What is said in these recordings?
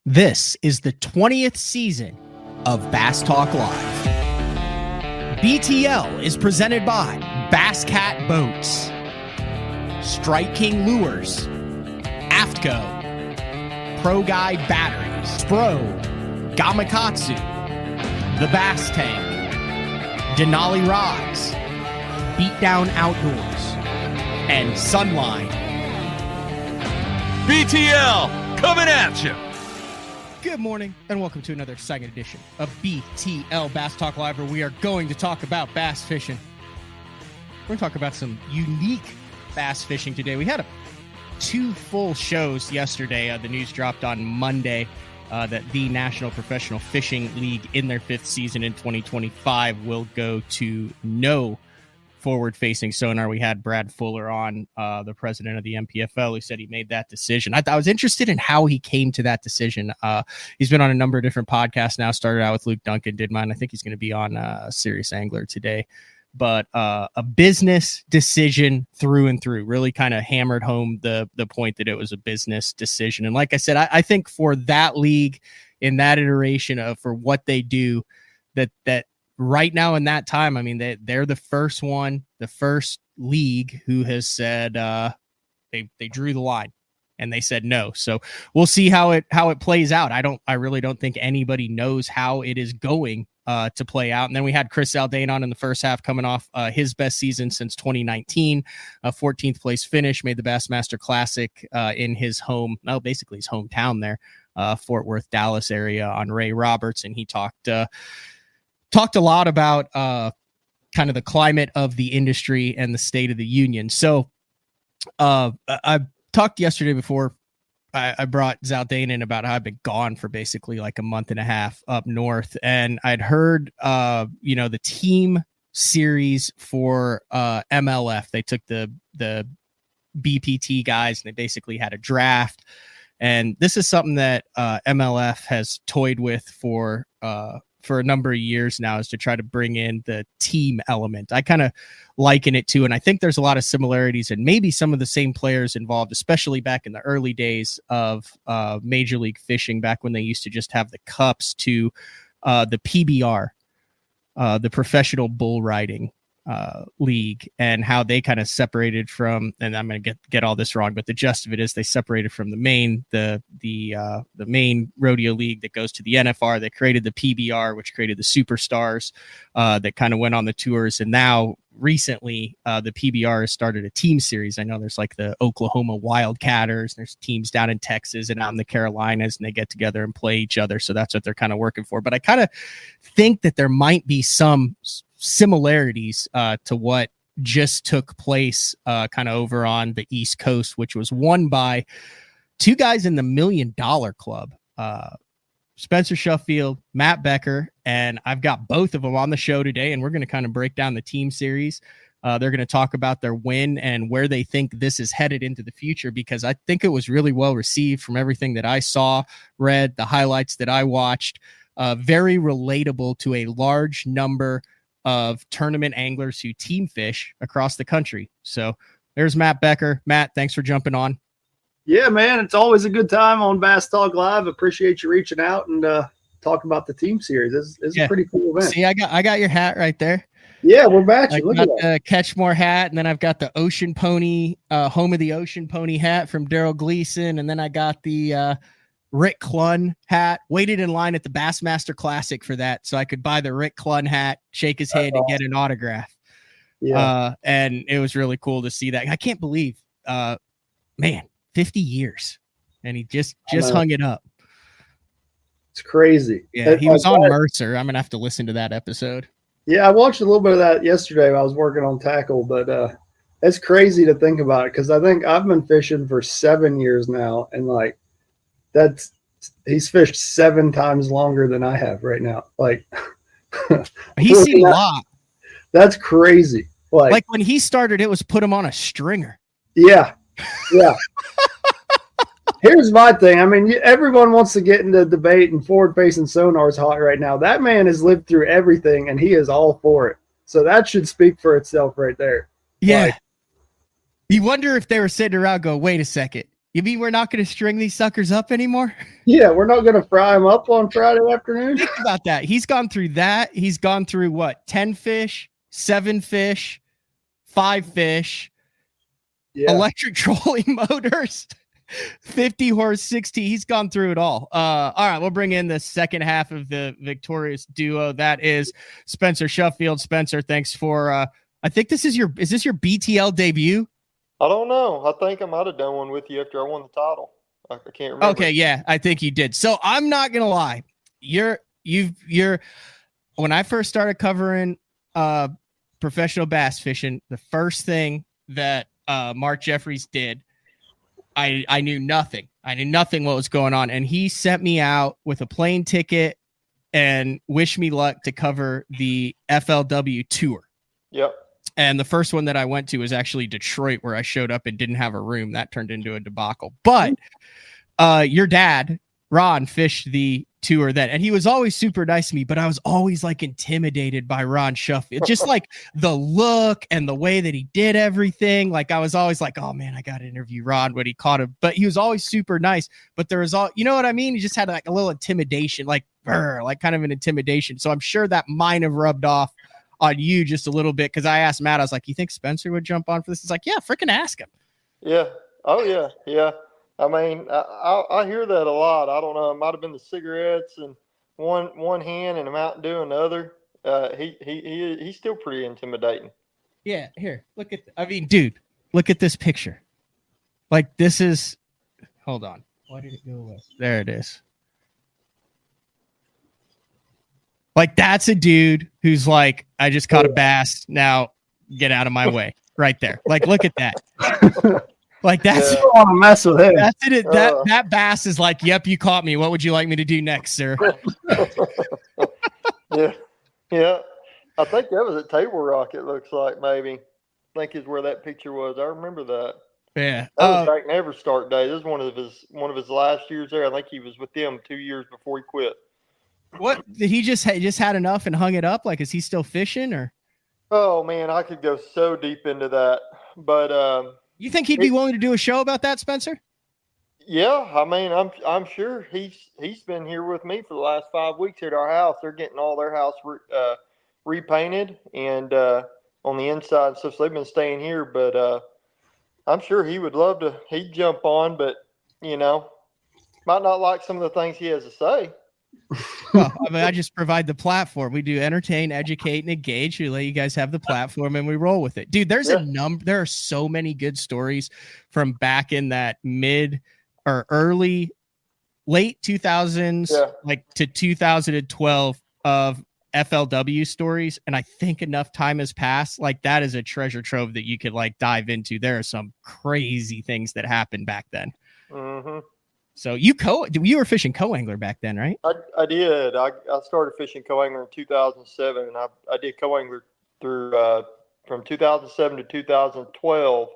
This is the 20th season of Bass Talk Live. BTL is presented by Bass Cat Boats, Strike King Lures, Aftco, Pro Guide Batteries, Spro, Gamakatsu, The Bass Tank, Denali Rods, Beatdown Outdoors, and Sunline. BTL coming at you. Good morning, and welcome to another second edition of BTL Bass Talk Live, where we are going to talk about bass fishing. We're going to talk about some unique bass fishing today. We had two full shows yesterday. The news dropped on Monday that the National Professional Fishing League, in their fifth season in 2025, will go to no forward-facing sonar. We had Brad Fuller on, the president of the MPFL, who said he made that decision. I was interested in how he came to that decision. He's been on a number of different podcasts now. Started out with Luke Duncan, did mine. I think he's going to be on Serious Angler today. But a business decision through and through. Really kind of hammered home the point that it was a business decision. And like I said, I think for that league, in that iteration of for what they do, that right now in that time, I mean, they're the first league who has said they drew the line and they said no. So we'll see how it plays out. I really don't think anybody knows how it is going to play out. And then we had Chris Zaldain on in the first half, coming off his best season since 2019, 14th place finish, made the Bassmaster Classic in his basically his hometown there, Fort Worth, Dallas area, on Ray Roberts. And he talked a lot about kind of the climate of the industry and the state of the union. So I talked yesterday before I brought Zaldain in about how I've been gone for basically like a month and a half up north. And I'd heard, the team series for MLF. They took the BPT guys and they basically had a draft. And this is something that MLF has toyed with for a number of years now, is to try to bring in the team element. I kind of liken it to, and I think there's a lot of similarities and maybe some of the same players involved, especially back in the early days of Major League Fishing, back when they used to just have the cups, to the PBR, the Professional Bull Riding League, and how they kind of separated from, and I'm going to get all this wrong, but the gist of it is they separated from the main rodeo league that goes to the NFR. They created the PBR, which created the superstars that kind of went on the tours. And now recently the PBR has started a team series. I know there's like the Oklahoma Wildcatters, there's teams down in Texas and out in the Carolinas, and they get together and play each other. So that's what they're kind of working for. But I kind of think that there might be some similarities to what just took place kind of over on the East Coast, which was won by two guys in the $1 Million Club, Spencer Shuffield, Matt Becker, and I've got both of them on the show today, and we're going to kind of break down the team series. They're going to talk about their win and where they think this is headed into the future, because I think it was really well received from everything that I saw, read, the highlights that I watched. Very relatable to a large number of tournament anglers who team fish across the country. So there's Matt Becker. Matt, thanks for jumping on. Yeah, man, it's always a good time on Bass Talk Live. Appreciate you reaching out and talking about the team series. It's a pretty cool event. See, I got your hat right there. Yeah, we're matching. I got the Catchmore hat, and then I've got the Ocean Pony, Home of the Ocean Pony hat from Daryl Gleason, and then I got the Rick Clunn hat. Waited in line at the Bassmaster Classic for that, so I could buy the Rick Clunn hat, shake his hand, and get an autograph. Yeah. And it was really cool to see that. I can't believe, 50 years, and he just hung it up. It's crazy. Yeah, he was on Mercer. I'm gonna have to listen to that episode. Yeah, I watched a little bit of that yesterday when I was working on tackle, but it's crazy to think about it, because I think I've been fishing for 7 years now, and like he's fished 7 times longer than I have right now. Like he's seen a lot. That's crazy. Like when he started, it was put him on a stringer. Yeah. Here's my thing. I mean, everyone wants to get into debate, and forward-facing sonar is hot right now. That man has lived through everything, and he is all for it. So that should speak for itself right there. Yeah. You wonder if they were sitting around going, wait a second. You mean we're not going to string these suckers up anymore? Yeah, we're not going to fry them up on Friday afternoon. Think about that. He's gone through that. He's gone through what? 10 fish, 7 fish, 5 fish, electric trolling motors, 50 horse, 60. He's gone through it all. All right, we'll bring in the second half of the victorious duo. That is Spencer Shuffield. Spencer, thanks for I think is this your BTL debut? I don't know. I think I might have done one with you after I won the title. I can't remember. Okay, yeah, I think you did. So I'm not gonna lie. You're when I first started covering professional bass fishing, the first thing that Mark Jeffries did, I knew nothing. I knew nothing what was going on. And he sent me out with a plane ticket and wished me luck to cover the FLW tour. Yep. And the first one that I went to was actually Detroit, where I showed up and didn't have a room. That turned into a debacle. But your dad, Ron, fished the tour then, and he was always super nice to me, but I was always like intimidated by Ron Shuffield. Just like the look and the way that he did everything. Like I was always like, oh man, I got to interview Ron when he caught him. But he was always super nice. But there was you know what I mean? He just had like a little intimidation, like kind of an intimidation. So I'm sure that might have rubbed off on you just a little bit, because I asked Matt, I was like, you think Spencer would jump on for this? He's like, yeah, freaking ask him. Yeah. Oh, yeah. Yeah. I mean, I hear that a lot. I don't know. It might have been the cigarettes and one hand and a Mountain Dew in the other. He's still pretty intimidating. Yeah. Here, look at. I mean, dude, look at this picture. Like this is. Hold on. Why did it go away? There it is. Like that's a dude who's like, I just caught a bass. Now get out of my way. Right there. Like, look at that. Like that's I don't want to mess with him. That's it. That bass is like, yep, you caught me. What would you like me to do next, sir? Yeah. Yeah. I think that was at Table Rock, it looks like, maybe. I think is where that picture was. I remember that. Yeah. That was back Never Start Day. This is one of his last years there. I think he was with them 2 years before he quit. What did he just had enough and hung it up? Like, is he still fishing or? Oh man, I could go so deep into that, but you think he'd be willing to do a show about that, Spencer? Yeah, I mean, I'm sure he's been here with me for the last 5 weeks at our house. They're getting all their house repainted and on the inside and stuff. So they've been staying here, but I'm sure he would love to. He'd jump on, but you know, might not like some of the things he has to say. Well, I mean, I just provide the platform. We do entertain, educate, and engage. We let you guys have the platform, and we roll with it, dude. There are so many good stories from back in that mid or late 2000s, like to 2012 of FLW stories. And I think enough time has passed. Like that is a treasure trove that you could like dive into. There are some crazy things that happened back then. Mm-hmm. So you were fishing co-angler back then, right? I did. I started fishing co-angler in 2007, and I did co-angler through from 2007 to 2012.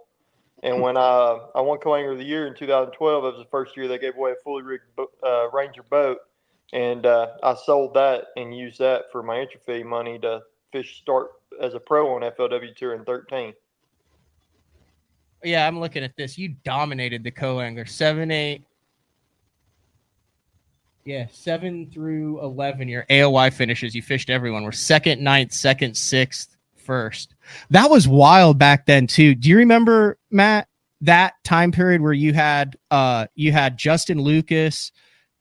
And when I won co-angler of the year in 2012, it was the first year they gave away a fully rigged Ranger boat, and I sold that and used that for my entry fee money to start as a pro on FLW Tour in 13. Yeah, I'm looking at this. You dominated the co-angler 7, 8. Yeah, 7 through 11, your AOY finishes. You fished everyone. Were 2nd, 9th, 2nd, 6th, 1st. That was wild back then, too. Do you remember, Matt, that time period where you had Justin Lucas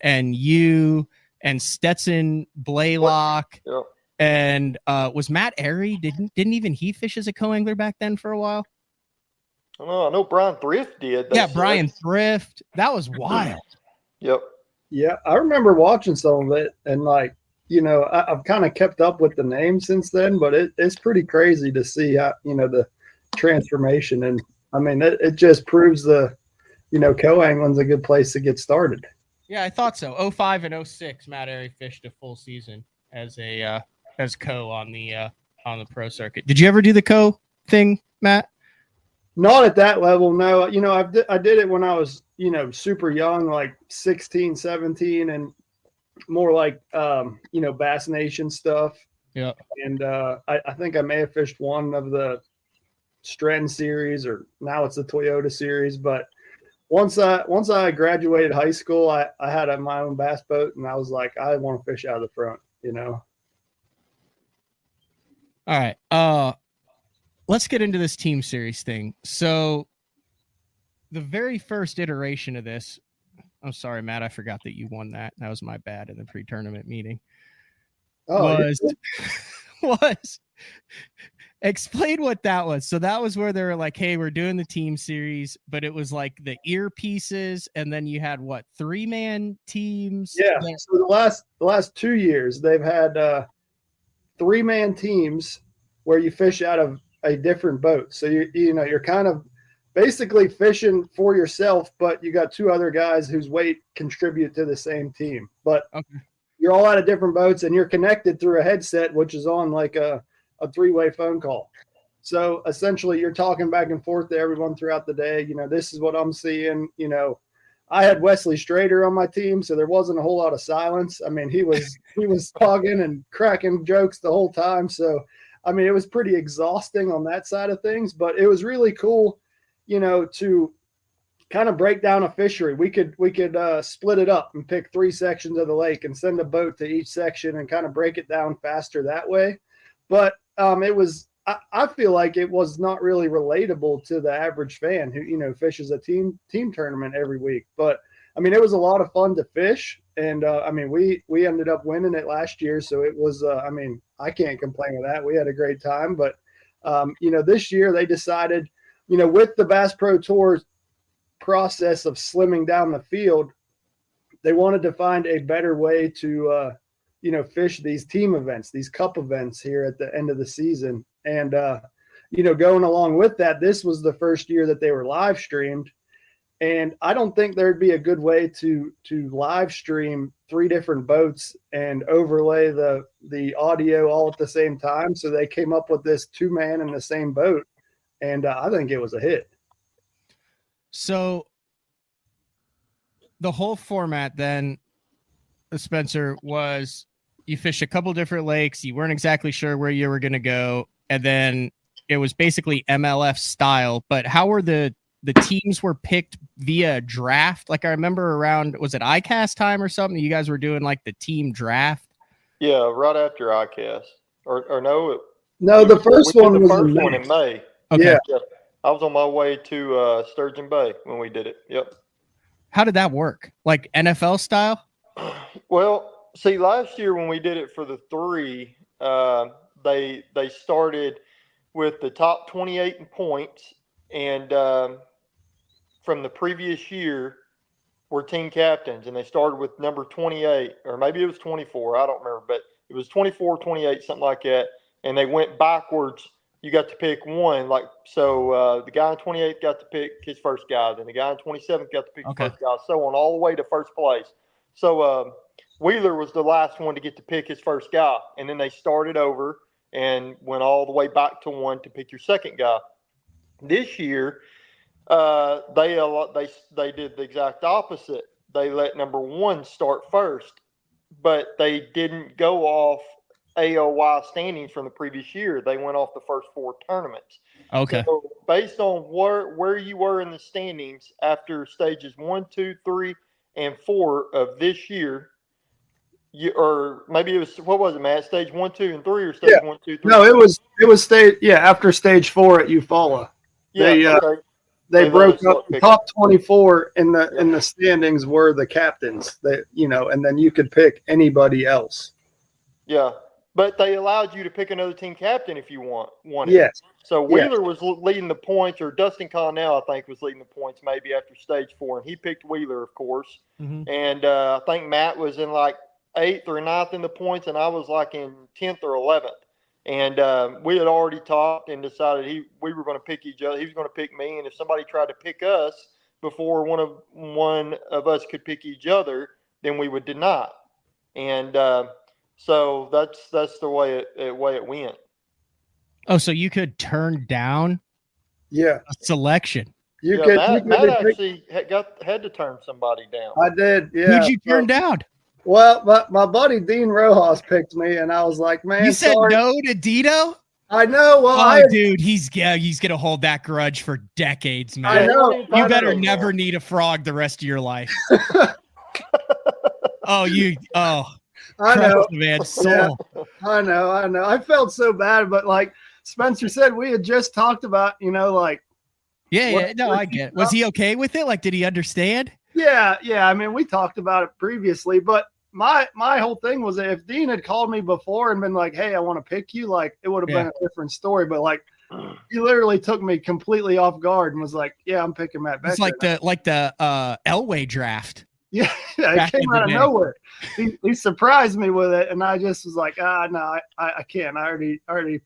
and you and Stetson Blaylock and was Matt Airy? Didn't even he fish as a co-angler back then for a while? I know Brian Thrift did. Brian Thrift. That was wild. Yep. Yeah, I remember watching some of it, and like, you know, I've kind of kept up with the name since then, but it's pretty crazy to see how, you know, the transformation. And I mean, it just proves co-angling's a good place to get started. Yeah, I thought so. 05 and 06, Matt Airy fished a full season as co on the pro circuit. Did you ever do the co thing, Matt? Not at that level, no. You know, I did it when I was, you know, super young, like 16, 17, and more like, Bass Nation stuff. Yeah. And I think I may have fished one of the Stren series, or now it's the Toyota series. But once I graduated high school, I had my own bass boat, and I was like, I want to fish out of the front, you know. All right. Let's get into this team series thing. So the very first iteration of this, I'm sorry, Matt, I forgot that you won that. That was my bad in the pre-tournament meeting. Was explain what that was. So that was where they were like, hey, we're doing the team series, but it was like the earpieces, and then you had what, 3-man teams? Yeah. So the last 2 years they've had 3-man teams where you fish out of a different boat. So you're kind of basically fishing for yourself, but you got 2 other guys whose weight contribute to the same team. But you're all out of different boats, and you're connected through a headset, which is on like a 3-way phone call. So essentially you're talking back and forth to everyone throughout the day. You know, this is what I'm seeing. You know, I had Wesley Strader on my team, so there wasn't a whole lot of silence. I mean, he was talking and cracking jokes the whole time. So, I mean, it was pretty exhausting on that side of things, but it was really cool, you know, to kind of break down a fishery. We could split it up and pick 3 sections of the lake and send a boat to each section and kind of break it down faster that way. But I feel like it was not really relatable to the average fan who, you know, fishes a team tournament every week. But I mean, it was a lot of fun to fish. And I mean, we ended up winning it last year. So it was, I mean, I can't complain with that. We had a great time. But, you know, this year they decided, you know, with the Bass Pro Tour process of slimming down the field, they wanted to find a better way to, you know, fish these team events, these cup events here at the end of the season. And, you know, going along with that, this was the first year that they were live streamed. And I don't think there'd be a good way to live stream 3 different boats and overlay the audio all at the same time. So they came up with this 2-man in the same boat. And I think it was a hit. So the whole format then, Spencer, was you fished a couple different lakes. You weren't exactly sure where you were going to go. And then it was basically MLF style. But how were the teams were picked via draft? Like I remember around, was it ICAST time or something? You guys were doing like the team draft? Yeah, right after ICAST. Or no? The first one was in May. Okay. Yeah. I was on my way to Sturgeon Bay when we did it. Yep. How did that work? Like NFL style? Well, see, last year when we did it for the 3, they started with the top 28 in points, and from the previous year were team captains, and they started with number 28, or maybe it was 24. I don't remember, but it was 24, 28, something like that, and they went backwards. You got to pick one, like so. The guy in 28 got to pick his first guy, then the guy in 27 got to pick the first guy, so on all the way to first place. So Wheeler was the last one to get to pick his first guy, and then they started over and went all the way back to 1 to pick your second guy. This year, they did the exact opposite. They let number 1 start first, but they didn't go off AOY standings from the previous year. They went off the first 4 tournaments. Okay. So based on where you were in the standings after stages 1, 2, 3, and 4 of this year, or maybe it was, what was it, Matt? Stage 1, 2, and 3, or stage 1, 2, 3? No, it was stage after stage 4 at Eufaula. Yeah, they broke up the top 24 in the standings were the captains. That, you know, and then you could pick anybody else. Yeah. But they allowed you to pick another team captain if you wanted. Yes. So Wheeler was leading the points, or Dustin Connell, I think, was leading the points maybe after stage 4, and he picked Wheeler, of course. Mm-hmm. And I think Matt was in like 8th or 9th in the points, and I was like in 10th or 11th. And we had already talked and decided we were going to pick each other. He was going to pick me, and if somebody tried to pick us before one of us could pick each other, then we would deny. And so that's the way it went. Oh, so you could turn down a selection. Matt actually had to turn somebody down. I did, yeah. Who'd you turn down? Well, my buddy Dean Rojas picked me, and I was like, man, you said no to Dito? I know. Well, dude, he's gonna hold that grudge for decades, man. I know. You better never need a frog the rest of your life. I know, man. Soul. Yeah, I know. I felt so bad, but like Spencer said, we had just talked about, like. Yeah. No, I get it. Was he okay with it? Like, did he understand? Yeah. I mean, we talked about it previously, but my whole thing was that if Dean had called me before and been like, "Hey, I want to pick you," like it would have been a different story. But like, he literally took me completely off guard and was like, "Yeah, I'm picking Matt Becker." It's like the Elway draft. Yeah, it came out of nowhere. He surprised me with it, and I just was like, no, I can't. I already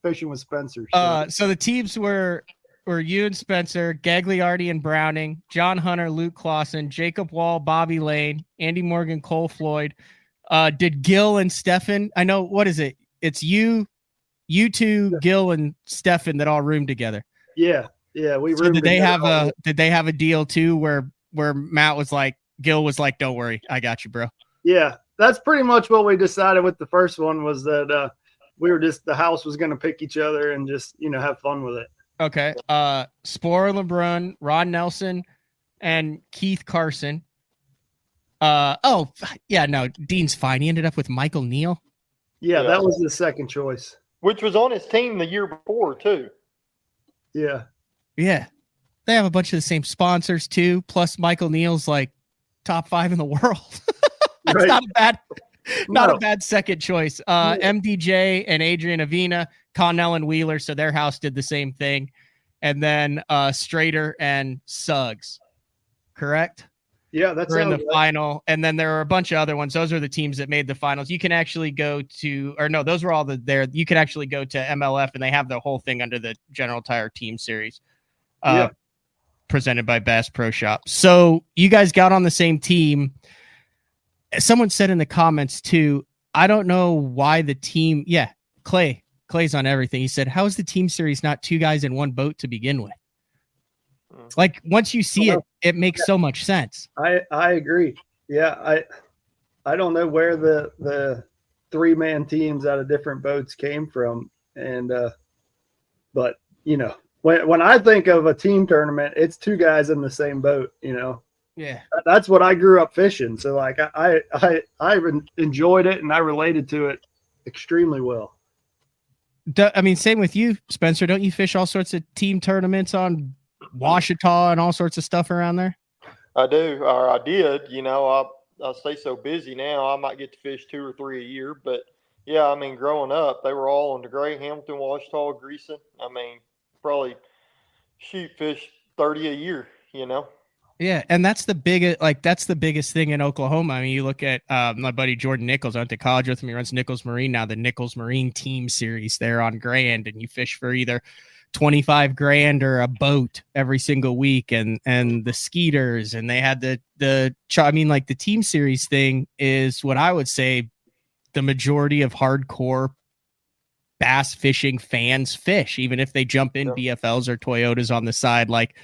fishing with Spencer. So the teams were you and Spencer, Gagliardi and Browning, John Hunter, Luke Clausen, Jacob Wall, Bobby Lane, Andy Morgan, Cole Floyd. Did Gil and Stefan? I know, what is it? It's you two, Gil and Stefan that all roomed together. Yeah. We so did they have a deal too where Matt was like, Gil was like, "Don't worry, I got you, bro." Yeah, that's pretty much what we decided with the first one, was that we were just, the house was going to pick each other and just, have fun with it. Okay. Spore LeBrun, Ron Nelson, and Keith Carson. Dean's fine. He ended up with Michael Neal. Yeah, that was the second choice. Which was on his team the year before, too. Yeah. Yeah. They have a bunch of the same sponsors, too. Plus, Michael Neal's like top 5 in the world. That's not a bad second choice. MDJ and Adrian Avina, Connell and Wheeler, so their house did the same thing. And then Strader and Suggs, correct? Yeah, that's in the final. And then there are a bunch of other ones. Those are the teams that made the finals. You can actually go to, or no, those were all there. You can actually go to MLF, and they have the whole thing under the General Tire Team Series. Presented by Bass Pro Shop. So you guys got on the same team. Someone said in the comments too, I don't know why the team. Yeah, Clay's on everything. He said, "How is the team series not 2 guys in one boat to begin with?" Like, once you see it makes so much sense. I agree. Yeah, I don't know where the 3-man teams out of different boats came from, and but when I think of a team tournament, it's 2 guys in the same boat. Yeah, that's what I grew up fishing. So like I enjoyed it, and I related to it extremely well. I mean, same with you, Spencer. Don't you fish all sorts of team tournaments on Washita and all sorts of stuff around there? I do, or I did. I stay so busy now. I might get to fish 2 or 3 a year, but yeah, I mean, growing up, they were all on the Gray, Hamilton, Washita, Greason. I mean, probably fish 30 a year. Yeah, and that's the biggest thing in Oklahoma. I mean, you look at my buddy Jordan Nichols. I went to college with him. He runs Nichols Marine now, the Nichols Marine Team Series there on Grand, and you fish for either $25,000 or a boat every single week, and the Skeeters, and they had the Team Series thing is what I would say the majority of hardcore bass fishing fans fish, even if they jump in BFLs or Toyotas on the side. Like,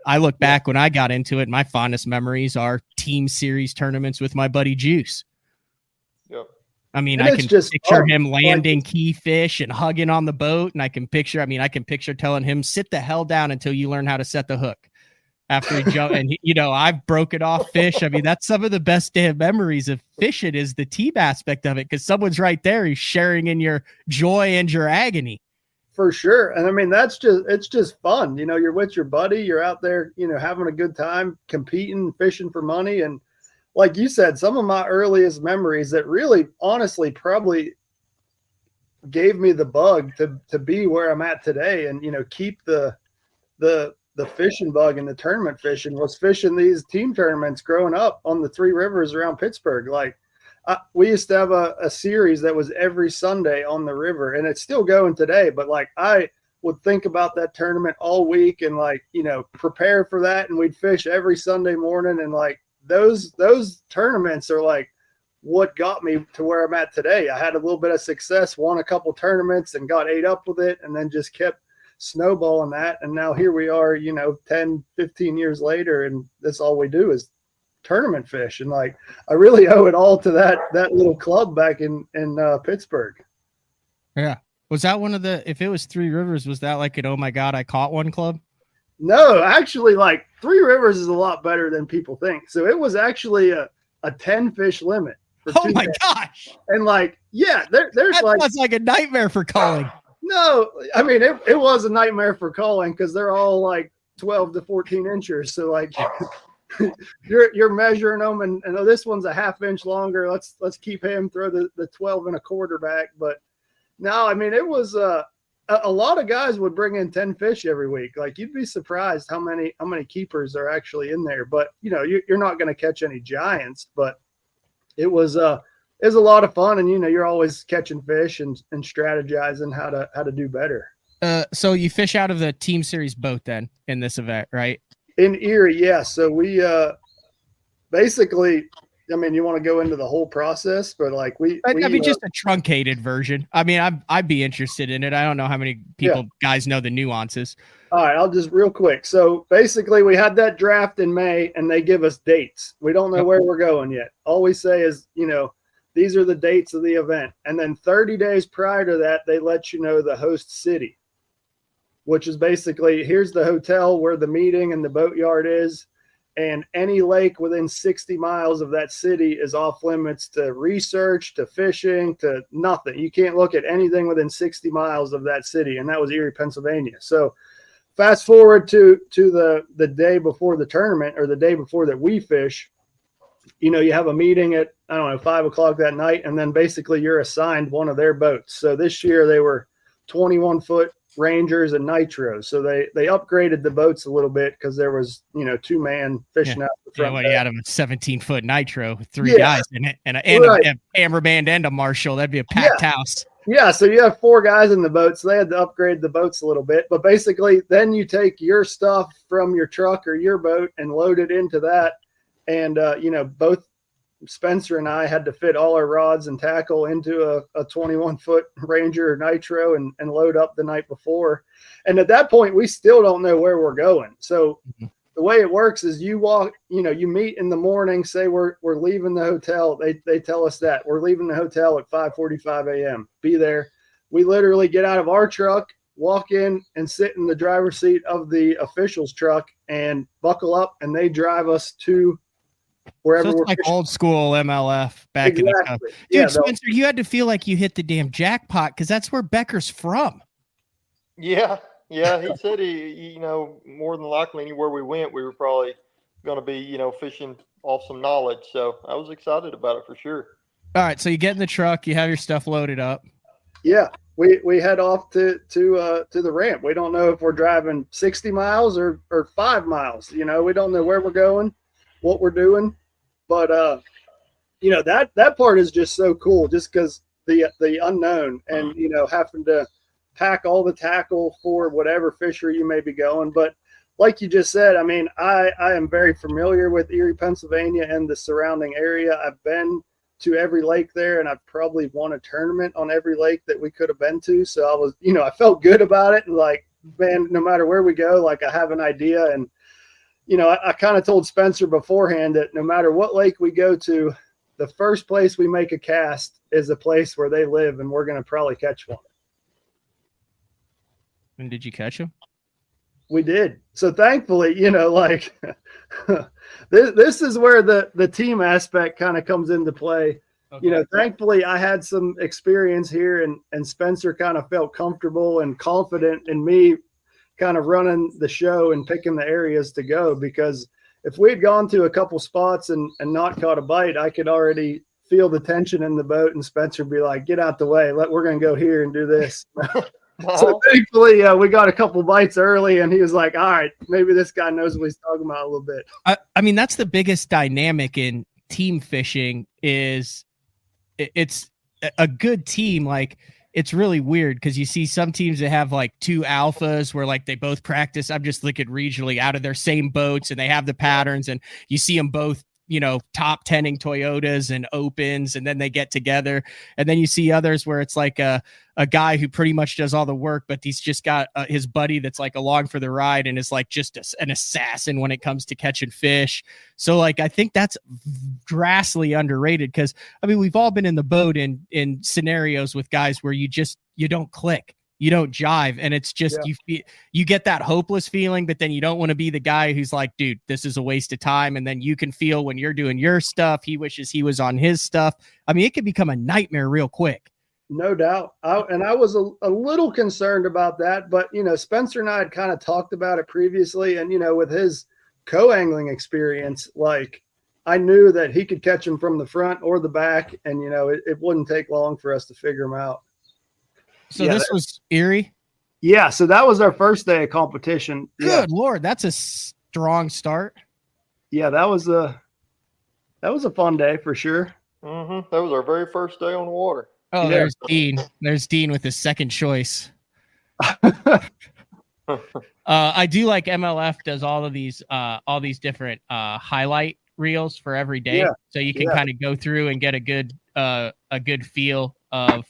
I look back when I got into it, my fondest memories are Team Series tournaments with my buddy Juice. Yep. I mean, I can picture him landing key fish and hugging on the boat, and I can picture telling him, "Sit the hell down until you learn how to set the hook." After he jumped, and I've broken off fish. I mean, that's some of the best damn memories of fishing, is the team aspect of it, because someone's right there, he's sharing in your joy and your agony. For sure. And I mean, it's just fun. You're with your buddy, you're out there, having a good time, competing, fishing for money. And like you said, some of my earliest memories that really, honestly, probably gave me the bug to be where I'm at today, and, keep the fishing bug and the tournament fishing, was fishing these team tournaments growing up on the 3 rivers around Pittsburgh. Like, we used to have a series that was every Sunday on the river, and it's still going today. But like, I would think about that tournament all week and prepare for that. And we'd fish every Sunday morning. And like, those tournaments are like what got me to where I'm at today. I had a little bit of success, won a couple tournaments, and got ate up with it, and then just kept snowballing that. And now here we are, 10, 15 years later, and that's all we do is tournament fish. And like, I really owe it all to that little club back in Pittsburgh. Yeah. Was that one of the, if it was Three Rivers, was that like an, oh my God, I caught one club? No, actually, like Three Rivers is a lot better than people think. So it was actually a 10 fish limit. Oh my gosh. And like, yeah, there's that that's like a nightmare for calling. No, I mean, it was a nightmare for calling because they're all like 12 to 14 inches. So like you're measuring them and oh, this one's a half inch longer. Let's keep him, throw the 12 and a quarter back. But no, I mean, it was a lot of guys would bring in 10 fish every week. Like you'd be surprised how many keepers are actually in there. But you know, you're not going to catch any giants, but it was a lot of fun. And, you know, you're always catching fish and strategizing how to do better. So you fish out of the Team Series boat then in this event, right? In Erie. Yeah. So we, basically, I mean, you want to go into the whole process, but like I mean, just a truncated version. I mean, I'd be interested in it. I don't know how many people guys know the nuances. All right, I'll just real quick. So basically we had that draft in May and they give us dates. We don't know where we're going yet. All we say is, you know, these are the dates of the event. And then 30 days prior to that, they let you know the host city, which is basically, here's the hotel where the meeting and the boatyard is. And any lake within 60 miles of that city is off limits to research, to fishing, to nothing. You can't look at anything within 60 miles of that city. And that was Erie, Pennsylvania. So fast forward to the day before the tournament, or the day before that we fish, you know, you have a meeting at, I don't know, 5 o'clock that night. And then basically you're assigned one of their boats. So this year they were 21-foot Rangers and Nitros. So they upgraded the boats a little bit because there was, you know, 2-man fishing out the front. You had a 17-foot Nitro with 3 guys in it and a cameraman and a marshal. That'd be a packed house. Yeah, so you have 4 guys in the boat, so they had to upgrade the boats a little bit. But basically, then you take your stuff from your truck or your boat and load it into that. And, you know, both Spencer and I had to fit all our rods and tackle into a 21-foot Ranger Nitro and load up the night before. And at that point, we still don't know where we're going. So the way it works is you walk, you know, you meet in the morning, say we're leaving the hotel. They tell us that we're leaving the hotel at 5:45 a.m. Be there. We literally get out of our truck, walk in and sit in the driver's seat of the official's truck and buckle up, and they drive us to wherever we're like fishing. Old school MLF back in the day. Dude, Spencer, you had to feel like you hit the damn jackpot because that's where Becker's from. Yeah, he said you know, more than likely anywhere we went, we were probably going to be, you know, fishing off some knowledge. So I was excited about it for sure. All right, so you get in the truck, you have your stuff loaded up. Yeah, we head off to the ramp. We don't know if we're driving 60 miles or 5 miles. You know, we don't know where we're going, what we're doing, but you know, that part is just so cool, just because the unknown and, you know, having to pack all the tackle for whatever fishery you may be going. But like you just said, I mean, I am very familiar with Erie, Pennsylvania and the surrounding area. I've been to every lake there, and I've probably won a tournament on every lake that we could have been to. So I was, you know, I felt good about it. And like, man, no matter where we go, like I have an idea. And, you know, I kind of told Spencer beforehand that no matter what lake we go to, the first place we make a cast is a place where they live, and we're going to probably catch one. And did you catch him? We did. So thankfully, you know, like this is where the team aspect kind of comes into play. Okay. You know, thankfully I had some experience here, and Spencer kind of felt comfortable and confident in me kind of running the show and picking the areas to go, because if we'd gone to a couple spots and not caught a bite, I could already feel the tension in the boat, and Spencer be like, get out the way. We're going to go here and do this. So thankfully, we got a couple bites early, and he was like, all right, maybe this guy knows what he's talking about a little bit. I mean, that's the biggest dynamic in team fishing is it's a good team. Like, it's really weird because you see some teams that have like 2 alphas where like they both practice. I'm just looking regionally out of their same boats, and they have the patterns, and you see them both, you know, top 10ing Toyotas and opens, and then they get together. And then you see others where it's like a guy who pretty much does all the work, but he's just got his buddy that's like along for the ride and is like just an assassin when it comes to catching fish. So like, I think that's drastically underrated, because I mean, we've all been in the boat in scenarios with guys where you just you don't click. You don't jive. And it's just, you get that hopeless feeling, but then you don't want to be the guy who's like, dude, this is a waste of time. And then you can feel when you're doing your stuff, he wishes he was on his stuff. I mean, it can become a nightmare real quick. No doubt. I was a little concerned about that, but, Spencer and I had kind of talked about it previously. And, with his co-angling experience, like, I knew that he could catch him from the front or the back. And, it wouldn't take long for us to figure him out. So this was Erie? Yeah, so that was our first day of competition. Good Lord, that's a strong start. Yeah, that was a fun day for sure. Mm-hmm. That was our very first day on the water. Oh, there's Dean. There's Dean with his second choice. I do like MLF does all these different highlight reels for every day, so you can kind of go through and get a good feel of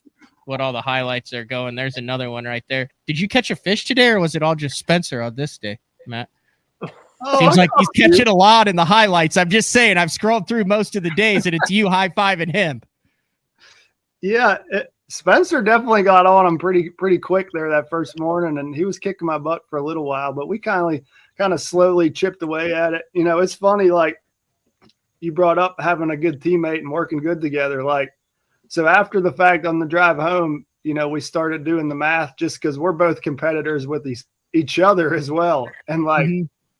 what all the highlights are going. There's another one right there. Did you catch a fish today, or was it all just Spencer on this day, Matt? Seems like he's catching a lot in the highlights. I'm just saying, I've scrolled through most of the days, and it's you high-fiving him. Yeah, Spencer definitely got on him pretty quick there that first morning, and he was kicking my butt for a little while, but we kind of slowly chipped away at it. It's funny, like you brought up having a good teammate and working good together. Like, so after the fact on the drive home, we started doing the math just because we're both competitors with each other as well. And like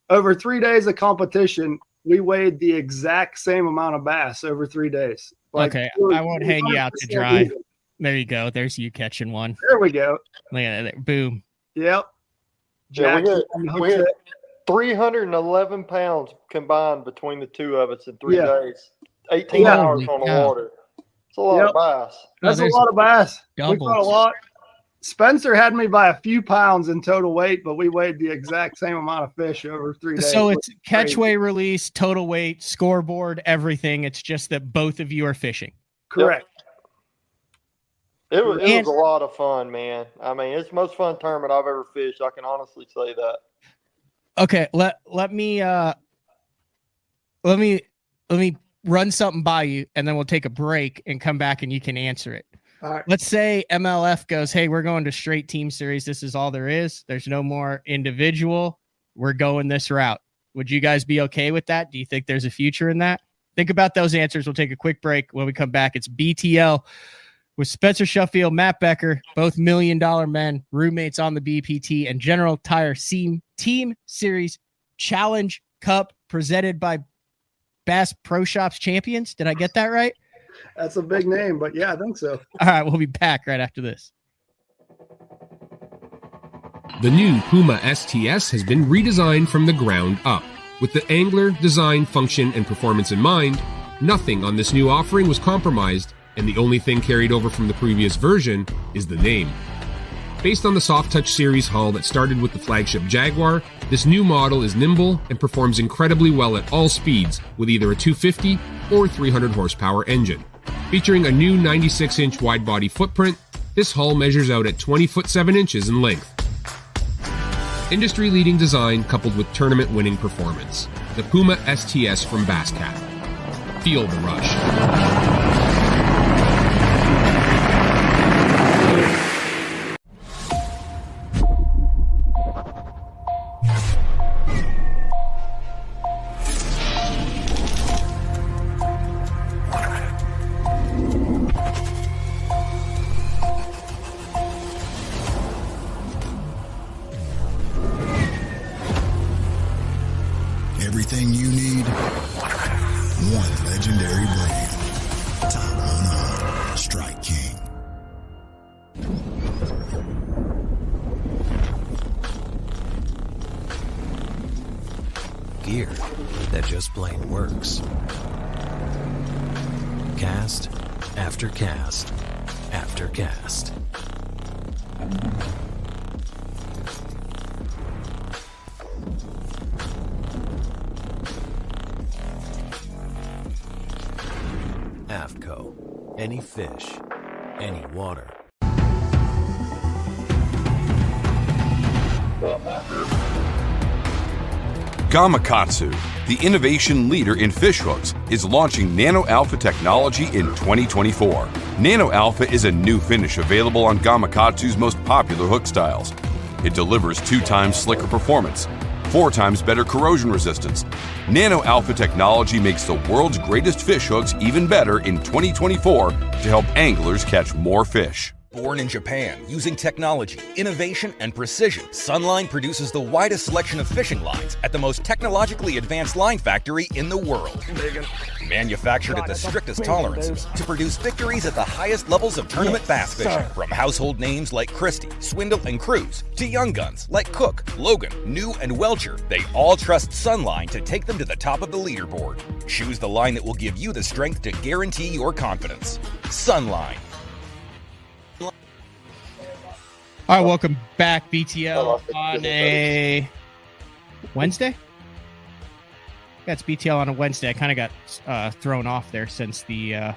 over 3 days of competition, we weighed the exact same amount of bass over 3 days. Like, okay, I won't hang you out to dry. Even. There you go. There's you catching one. There we go. Look at that. Boom. Yep. Yeah, we had 311 pounds combined between the two of us in 3 days. 18 hours on the water. It's a lot of bass. That's a lot of bass. Doubles. We caught a lot. Spencer had me by a few pounds in total weight, but we weighed the exact same amount of fish over 3 days. So it's catch, weigh, release, total weight, scoreboard, everything. It's just that both of you are fishing. Correct. It was a lot of fun, man. I mean, it's the most fun tournament I've ever fished. I can honestly say that. Okay, let me run something by you, and then we'll take a break and come back and you can answer it. All right. Let's say MLF goes, hey, we're going to straight team series. This is all there is. There's no more individual. We're going this route. Would you guys be okay with that? Do you think there's a future in that? Think about those answers. We'll take a quick break. When we come back, it's BTL with Spencer Shuffield, Matt Becker, both $1 million men, roommates on the BPT, and General Tire Team Series Challenge Cup presented by Bass Pro Shops Champions. Did I get that right? That's a big name, but yeah, I think so. All right, we'll be back right after this. The new Puma STS has been redesigned from the ground up. With the angler, design, function, and performance in mind, nothing on this new offering was compromised, and the only thing carried over from the previous version is the name. Based on the Soft Touch series hull that started with the flagship Jaguar, this new model is nimble and performs incredibly well at all speeds with either a 250 or 300 horsepower engine. Featuring a new 96-inch wide-body footprint, this hull measures out at 20 foot 7 inches in length. Industry-leading design coupled with tournament-winning performance. The Puma STS from Basscat. Feel the rush. Everything you need, one legendary brand. Top on Strike King. Gear that just plain works. Cast after cast after cast. AFTCO. Any fish, any water. Gamakatsu, the innovation leader in fish hooks, is launching Nano Alpha technology in 2024. Nano Alpha is a new finish available on Gamakatsu's most popular hook styles. It delivers 2 times slicker performance, 4 times better corrosion resistance. Nano Alpha technology makes the world's greatest fish hooks even better in 2024 to help anglers catch more fish. Born in Japan, using technology, innovation, and precision, Sunline produces the widest selection of fishing lines at the most technologically advanced line factory in the world. Manufactured at the strictest tolerances to produce victories at the highest levels of tournament bass fishing. From household names like Christie, Swindle, and Cruz, to young guns like Cook, Logan, New, and Welcher, they all trust Sunline to take them to the top of the leaderboard. Choose the line that will give you the strength to guarantee your confidence. Sunline. All right, welcome back, BTL, on a Wednesday. That's BTL on a Wednesday. I kind of got thrown off there since the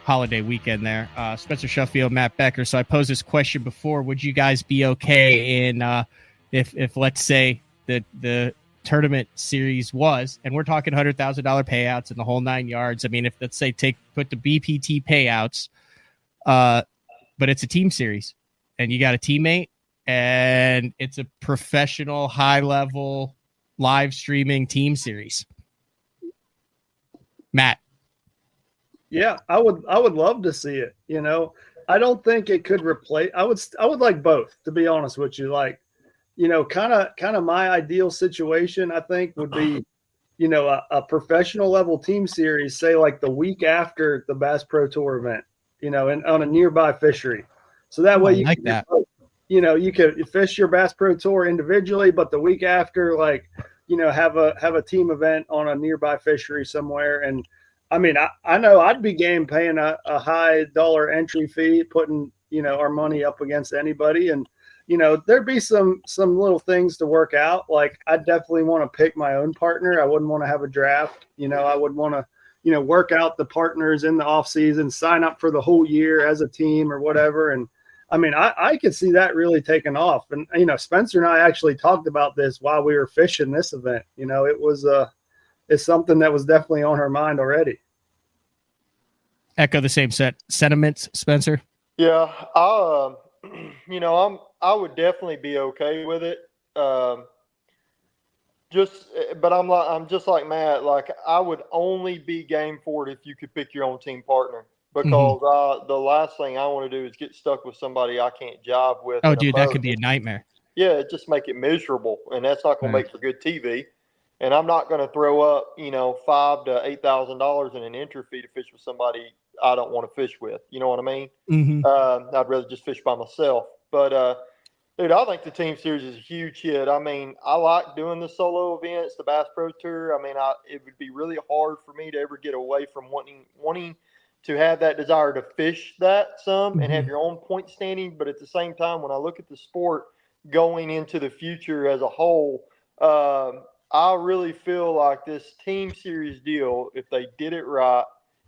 holiday weekend there. Spencer Shuffield, Matt Becker. So I posed this question before: would you guys be okay in if let's say the tournament series was, and we're talking $100,000 payouts and the whole 9 yards. I mean, if let's say put the BPT payouts, but it's a team series. And you got a teammate, and it's a professional, high-level, live streaming team series. Matt. Yeah, I would love to see it. You know, I don't think it could replace. I would like both, to be honest with you. Like, you know, kind of my ideal situation, I think, would be, you know, a professional level team series, say like the week after the Bass Pro Tour event, you know, and on a nearby fishery. So that way you could fish your Bass Pro Tour individually, but the week after, like, you know, have a team event on a nearby fishery somewhere. And I mean, I know I'd be game paying a high dollar entry fee, putting, you know, our money up against anybody. And, you know, there'd be some little things to work out. Like, I definitely want to pick my own partner. I wouldn't want to have a draft. You know, I would want to, you know, work out the partners in the off season, sign up for the whole year as a team or whatever. And I mean, I could see that really taking off. And, you know, Spencer and I actually talked about this while we were fishing this event. You know, it's something that was definitely on her mind already. Echo the same sentiments, Spencer. Yeah. You know, I would definitely be okay with it. But I'm just like Matt, like, I would only be game for it if you could pick your own team partner. Because the last thing I want to do is get stuck with somebody I can't jive with. Oh, dude, that could be a nightmare. Yeah, it just make it miserable, and that's not going to make for good TV. And I'm not going to throw up, you know, $5,000 to $8,000 in an entry fee to fish with somebody I don't want to fish with. You know what I mean? Mm-hmm. I'd rather just fish by myself. But dude, I think the team series is a huge hit. I mean, I like doing the solo events, the Bass Pro Tour. I mean, it would be really hard for me to ever get away from wanting to have that desire to fish that some and have your own point standing. But at the same time, when I look at the sport going into the future as a whole, I really feel like this team series deal, if they did it right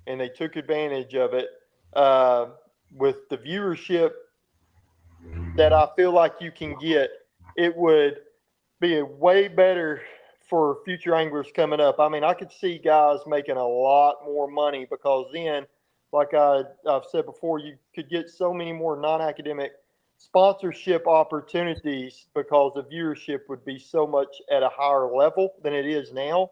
and they took advantage of it, with the viewership that I feel like you can get, it would be a way better for future anglers coming up. I mean, I could see guys making a lot more money because then, like I've said before, you could get so many more non-academic sponsorship opportunities because the viewership would be so much at a higher level than it is now.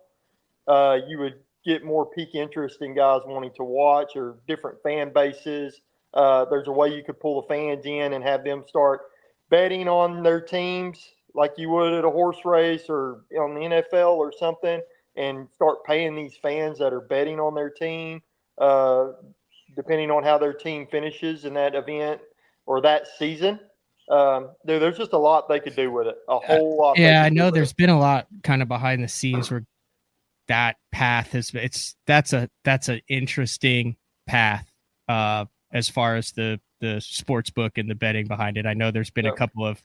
You would get more peak interest in guys wanting to watch or different fan bases. There's a way you could pull the fans in and have them start betting on their teams like you would at a horse race or on the NFL or something, and start paying these fans that are betting on their team, depending on how their team finishes in that event or that season. There's just a lot they could do with it. A whole lot. Yeah, I know there's been a lot kind of behind the scenes where that path that's an interesting path as far as the sports book and the betting behind it. I know there's been a couple of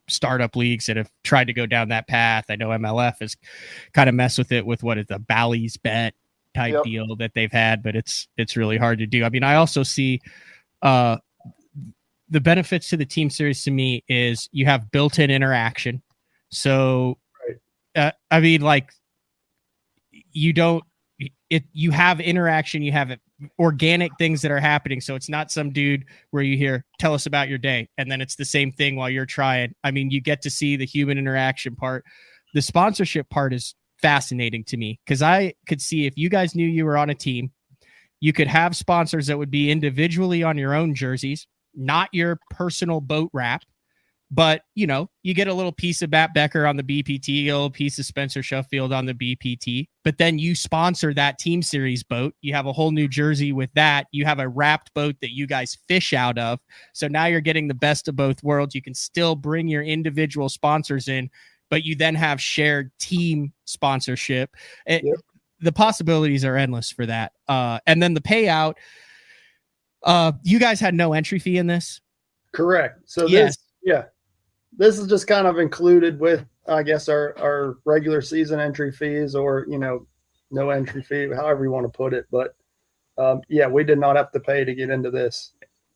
startup leagues that have tried to go down that path. I know MLF has kind of messed with it with what is the Bally's bet type deal that they've had, but it's really hard to do. I mean, I also see the benefits to the team series to me is you have built-in interaction. So I mean, like, you have interaction, you have organic things that are happening. So it's not some dude where you hear, tell us about your day, and then it's the same thing while you're trying. I mean, you get to see the human interaction part. The sponsorship part is fascinating to me, because I could see if you guys knew you were on a team, you could have sponsors that would be individually on your own jerseys, not your personal boat wrap. But, you get a little piece of Matt Becker on the BPT, a little piece of Spencer Shuffield on the BPT, but then you sponsor that Team Series boat. You have a whole new jersey with that. You have a wrapped boat that you guys fish out of. So now you're getting the best of both worlds. You can still bring your individual sponsors in, but you then have shared team sponsorship. The possibilities are endless for that. And then the payout, you guys had no entry fee in this? Correct. So yes. This is just kind of included with, I guess, our regular season entry fees, or, no entry fee, however you want to put it. But we did not have to pay to get into this.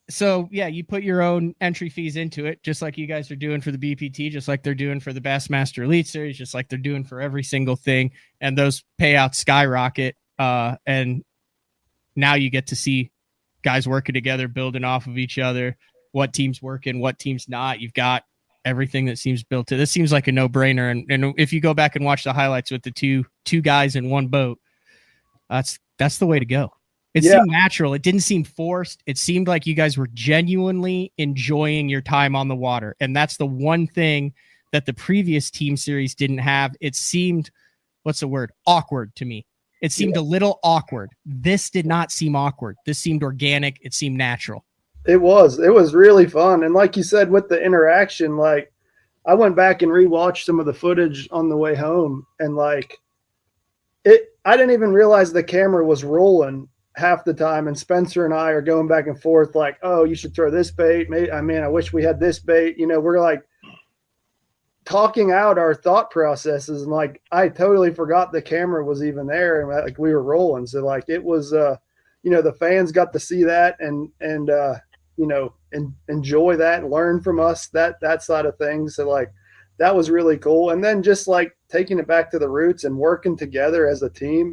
So, you put your own entry fees into it, just like you guys are doing for the BPT, just like they're doing for the Bassmaster Elite Series, just like they're doing for every single thing. And those payouts skyrocket. And now you get to see guys working together, building off of each other, what team's working, what team's not. You've got everything that seems built to this. Seems like a no-brainer. And if you go back and watch the highlights with the two guys in one boat, that's the way to go. It seemed natural. It didn't seem forced. It seemed like you guys were genuinely enjoying your time on the water. And that's the one thing that the previous Team Series didn't have. It seemed, awkward to me. It seemed a little awkward. This did not seem awkward. This seemed organic. It seemed natural. It was really fun. And like you said, with the interaction, like, I went back and rewatched some of the footage on the way home, and I didn't even realize the camera was rolling half the time. And Spencer and I are going back and forth like, oh, you should throw this bait. I wish we had this bait. We're like talking out our thought processes. And like, I totally forgot the camera was even there, and like we were rolling. So like, it was, the fans got to see that and enjoy that and learn from us, that side of things. So like, that was really cool. And then just like taking it back to the roots and working together as a team,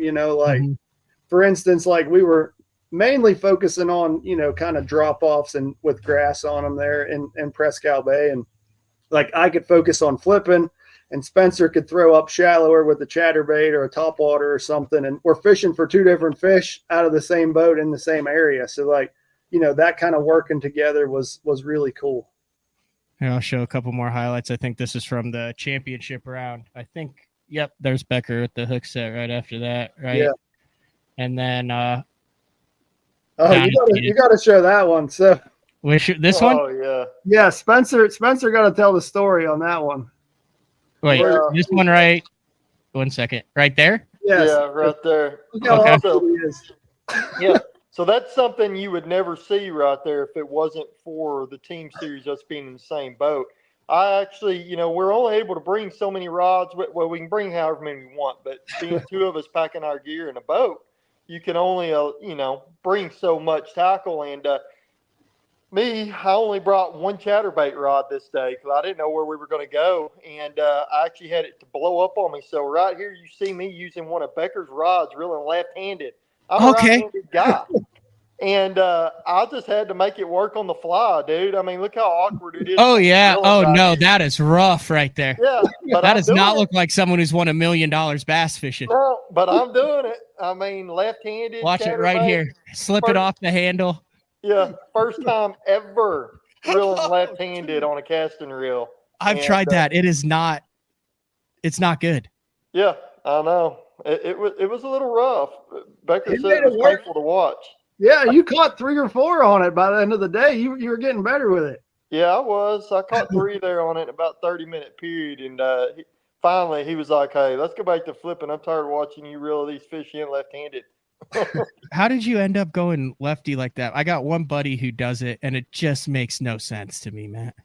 for instance, like we were mainly focusing on, kind of drop offs and with grass on them there in Prescal Bay. And like, I could focus on flipping, and Spencer could throw up shallower with a chatterbait or a topwater or something. And we're fishing for two different fish out of the same boat in the same area. So like, that kind of working together was really cool. And I'll show a couple more highlights. I think this is from the championship round. I think, there's Becker with the hook set right after that, right? Yeah. And then, you got to show that one. So this one? Oh yeah. Yeah. Spencer got to tell the story on that one. Wait, this one, right? 1 second. Right there? Yes. Yeah, right there. Look how awesome he is. Yeah. So that's something you would never see right there if it wasn't for the Team Series, us being in the same boat. I actually, we're only able to bring so many rods. Well, we can bring however many we want, but being two of us packing our gear in a boat, you can only, bring so much tackle. And I only brought one chatterbait rod this day because I didn't know where we were going to go. And I actually had it to blow up on me. So right here, you see me using one of Becker's rods, reeling left-handed. I'm a right-handed guy. And I just had to make it work on the fly, dude. I mean, look how awkward it is. Oh, yeah. Oh, no, that is rough right there. Yeah. But that does not look like someone who's won $1 million bass fishing. No, but I'm doing it. I mean, left-handed. Watch it right here. Slip it off the handle. Yeah, first time ever reeling left-handed on a casting reel. I've tried that. It's not good. Yeah, I know. It was a little rough. Becker said it was painful to watch. Yeah, you caught 3 or 4 on it by the end of the day. You were getting better with it. Yeah, I was. I caught 3 there on it in about 30-minute period. And finally, he was like, hey, let's go back to flipping. I'm tired of watching you reel these fish in left-handed. How did you end up going lefty like that? I got one buddy who does it, and it just makes no sense to me, Matt.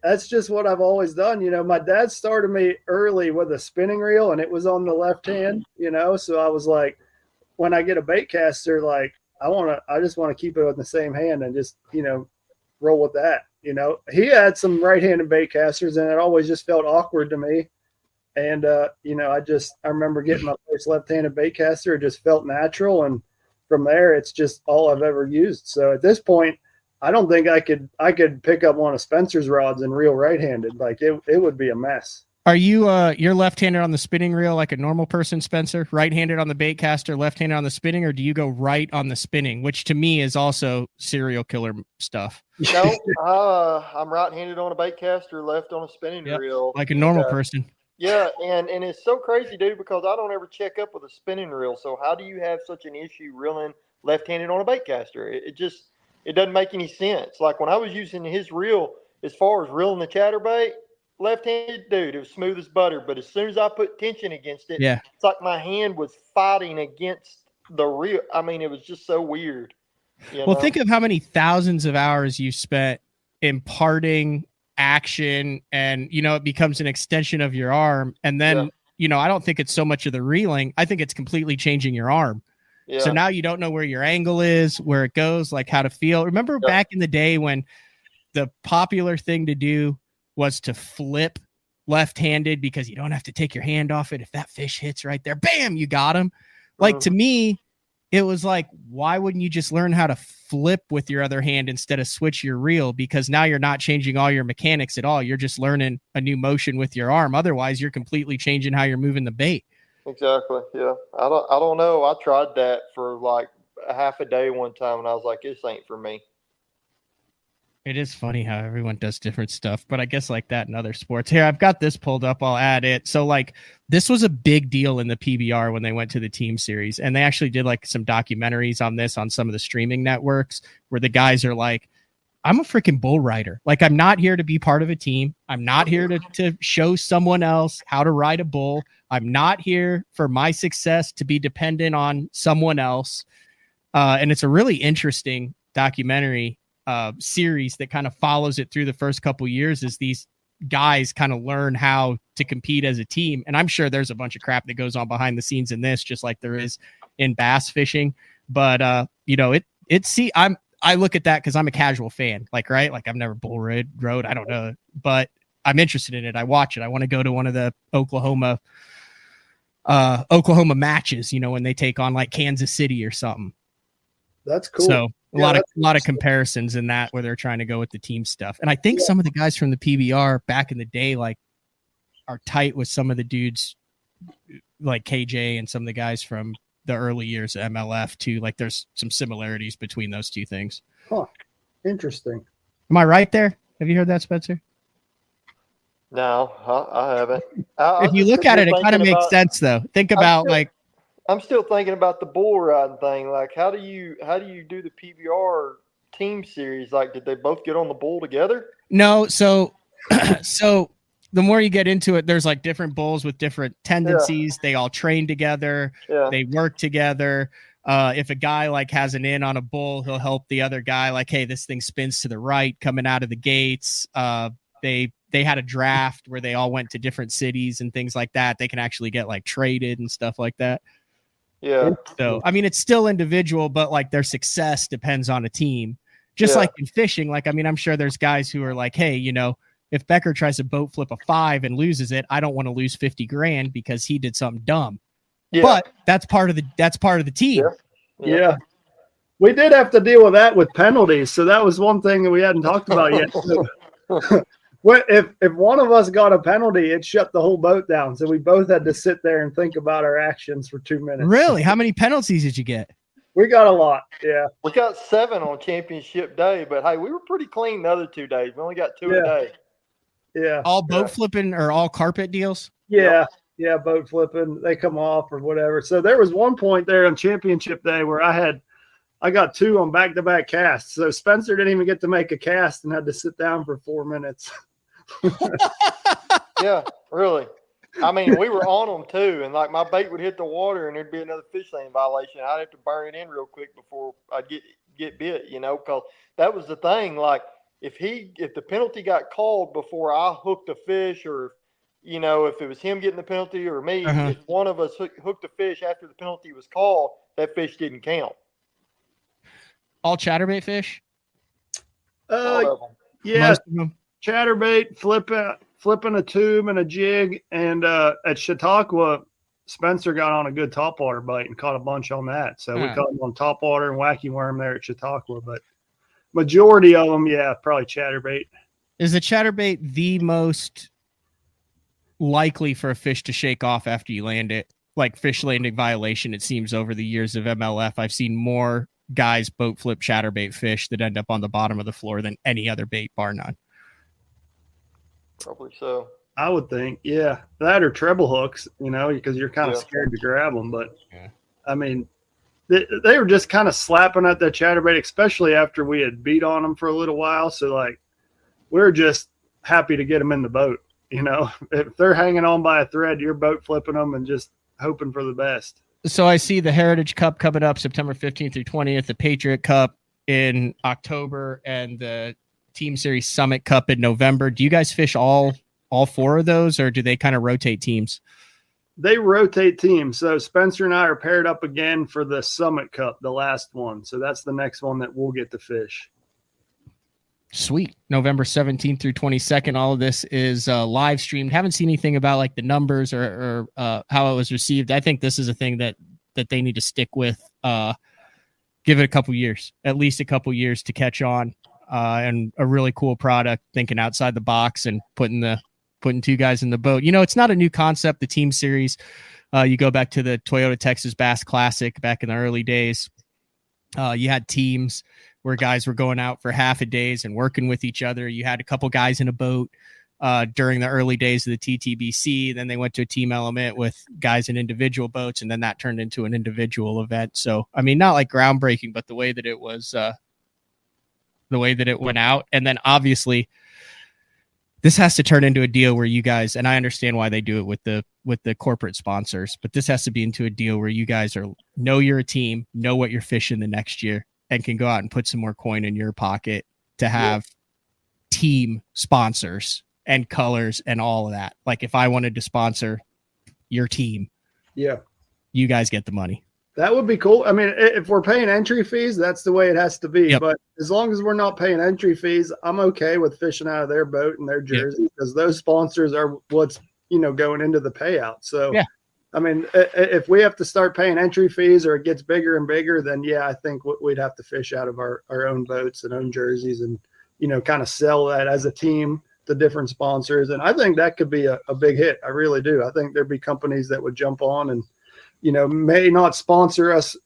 That's just what I've always done. My dad started me early with a spinning reel, and it was on the left hand, so I was like, when I get a bait caster, like, I just want to keep it with the same hand and just, roll with that. He had some right-handed bait casters, and it always just felt awkward to me. And, I remember getting my first left-handed bait caster. It just felt natural. And from there, it's just all I've ever used. So at this point, I don't think I could pick up one of Spencer's rods and reel right-handed. Like it would be a mess. Are you you're left-handed on the spinning reel like a normal person, Spencer? Right-handed on the bait caster, left-handed on the spinning, or do you go right on the spinning, which to me is also serial killer stuff? No, I'm right-handed on a bait caster, left on a spinning reel, like a normal person. Yeah, and it's so crazy, dude, because I don't ever check up with a spinning reel. So how do you have such an issue reeling left-handed on a bait caster? It doesn't make any sense. Like when I was using his reel, as far as reeling the chatterbait, left-handed, dude, it was smooth as butter. But as soon as I put tension against it, it's like my hand was fighting against the reel. I mean, it was just so weird. Well, think of how many thousands of hours you spent imparting action, and it becomes an extension of your arm. And then, I don't think it's so much of the reeling. I think it's completely changing your arm. Yeah. So now you don't know where your angle is, where it goes, like how to feel. Remember back in the day when the popular thing to do was to flip left-handed because you don't have to take your hand off it. If that fish hits right there, bam, you got him. Like to me, it was like, why wouldn't you just learn how to flip with your other hand instead of switch your reel? Because now you're not changing all your mechanics at all. You're just learning a new motion with your arm. Otherwise, you're completely changing how you're moving the bait. Exactly. Yeah. I don't know. I tried that for like a half a day one time, and I was like, this ain't for me. It is funny how everyone does different stuff, but I guess like that in other sports. Here, I've got this pulled up. I'll add it. So like this was a big deal in the PBR when they went to the team series, and they actually did like some documentaries on this on some of the streaming networks where the guys are like, I'm a freaking bull rider. Like I'm not here to be part of a team. I'm not here to show someone else how to ride a bull. I'm not here for my success to be dependent on someone else. And it's a really interesting documentary series that kind of follows it through the first couple years as these guys kind of learn how to compete as a team. And I'm sure there's a bunch of crap that goes on behind the scenes in this, just like there is in bass fishing. But I look at that because I'm a casual fan, like, right? Like I've never bull rode. I don't know, but I'm interested in it. I watch it. I want to go to one of the Oklahoma matches, when they take on like Kansas City or something. That's cool. So a lot of comparisons in that where they're trying to go with the team stuff. And I think some of the guys from the PBR back in the day, like are tight with some of the dudes like KJ and some of the guys from the early years of MLF too. Like there's some similarities between those two things. Huh. Interesting. Am I right there? Have you heard that, Spencer? No, I haven't. If you look at it, it kind of makes sense though. Think about I'm still thinking about the bull riding thing. Like, how do you do the PBR team series? Like, did they both get on the bull together? No. So the more you get into it, there's like different bulls with different tendencies. Yeah. They all train together. Yeah. They work together. If a guy like has an in on a bull, he'll help the other guy. Like, hey, this thing spins to the right coming out of the gates. They had a draft where they all went to different cities and things like that. They can actually get like traded and stuff like that. Yeah. So, I mean, it's still individual, but like their success depends on a team. Just like in fishing, like, I mean, I'm sure there's guys who are like, hey, if Becker tries to boat flip a 5 and loses it, I don't want to lose $50,000 because he did something dumb. Yeah. But that's part of the team. Yeah. We did have to deal with that with penalties. So that was one thing that we hadn't talked about yet. If one of us got a penalty, it shut the whole boat down. So we both had to sit there and think about our actions for 2 minutes. Really? How many penalties did you get? We got a lot. Yeah. We got 7 on championship day, but hey, we were pretty clean the other 2 days. We only got 2 a day. Yeah. All boat flipping or all carpet deals? Yeah. Yeah. Boat flipping. They come off or whatever. So there was one point there on championship day where I got 2 on back-to-back casts. So Spencer didn't even get to make a cast and had to sit down for 4 minutes. Yeah, really. I mean, we were on them too, and like my bait would hit the water and there'd be another fish lane violation. I'd have to burn it in real quick before I'd get bit, because that was the thing. Like if the penalty got called before I hooked a fish, or if it was him getting the penalty or me, if one of us hooked a fish after the penalty was called, that fish didn't count. All chatterbait fish? Yeah. Chatterbait, flipping a tube and a jig, and at Chautauqua, Spencer got on a good topwater bite and caught a bunch on that. So we caught him on topwater and wacky worm there at Chautauqua. But majority of them, yeah, probably chatterbait. Is the chatterbait the most likely for a fish to shake off after you land it? Like fish landing violation, it seems over the years of MLF, I've seen more guys boat flip chatterbait fish that end up on the bottom of the floor than any other bait, bar none. Probably so. I would think, yeah, that or treble hooks, because you're kind of scared to grab them. But I mean, they were just kind of slapping at that chatterbait, especially after we had beat on them for a little while. So like, we're just happy to get them in the boat. If they're hanging on by a thread, you're boat flipping them and just hoping for the best. So I see the Heritage Cup coming up September 15th through 20th, the Patriot Cup in October, and the Team Series Summit Cup in November. Do you guys fish all four of those, or do they kind of rotate teams? They rotate teams. So Spencer and I are paired up again for the Summit Cup, the last one. So that's the next one that we'll get to fish. Sweet. November 17th through 22nd. All of this is live streamed. Haven't seen anything about like the numbers or how it was received. I think this is a thing that they need to stick with. Give it a couple years, at least a couple years to catch on. And a really cool product, thinking outside the box and putting two guys in the boat. It's not a new concept, the Team Series. You go back to the Toyota Texas Bass Classic back in the early days. You had teams where guys were going out for half a days and working with each other. You had a couple guys in a boat during the early days of the TTBC. Then they went to a team element with guys in individual boats, and then that turned into an individual event. So, I mean, not like groundbreaking, but the way that it was, the way that it went out. And then obviously this has to turn into a deal where you guys, and I understand why they do it with the corporate sponsors, but this has to be into a deal where you guys know you're a team, know what you're fishing the next year, and can go out and put some more coin in your pocket to have team sponsors and colors and all of that. Like if I wanted to sponsor your team, you guys get the money. That would be cool. I mean, if we're paying entry fees, that's the way it has to be. Yep. But as long as we're not paying entry fees, I'm okay with fishing out of their boat and their jersey because those sponsors are what's, going into the payout. So, I mean, if we have to start paying entry fees or it gets bigger and bigger, then I think we'd have to fish out of our own boats and own jerseys and, kind of sell that as a team to different sponsors. And I think that could be a big hit. I really do. I think there'd be companies that would jump on and, may not sponsor us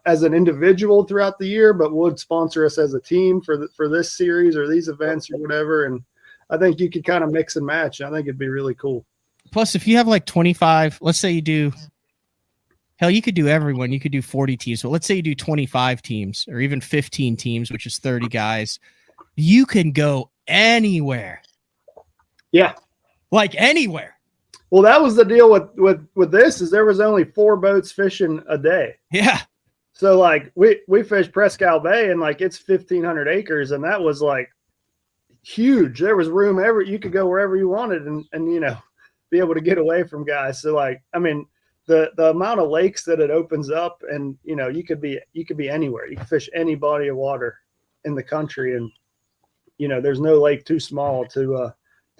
as an individual throughout the year, but would sponsor us as a team for this series or these events or whatever. And I think you could kind of mix and match. I think it'd be really cool. Plus, if you have like 25, let's say you do, hell, you could do everyone. You could do 40 teams, but let's say you do 25 teams or even 15 teams, which is 30 guys. You can go anywhere. Yeah. Like anywhere. Well, that was the deal with this is there was only 4 boats fishing a day. Yeah. So like we fished Prescal Bay and like it's 1,500 acres and that was like huge. There was room you could go wherever you wanted and be able to get away from guys. So like, I mean, the amount of lakes that it opens up and, you could be anywhere. You can fish any body of water in the country. And, there's no lake too small to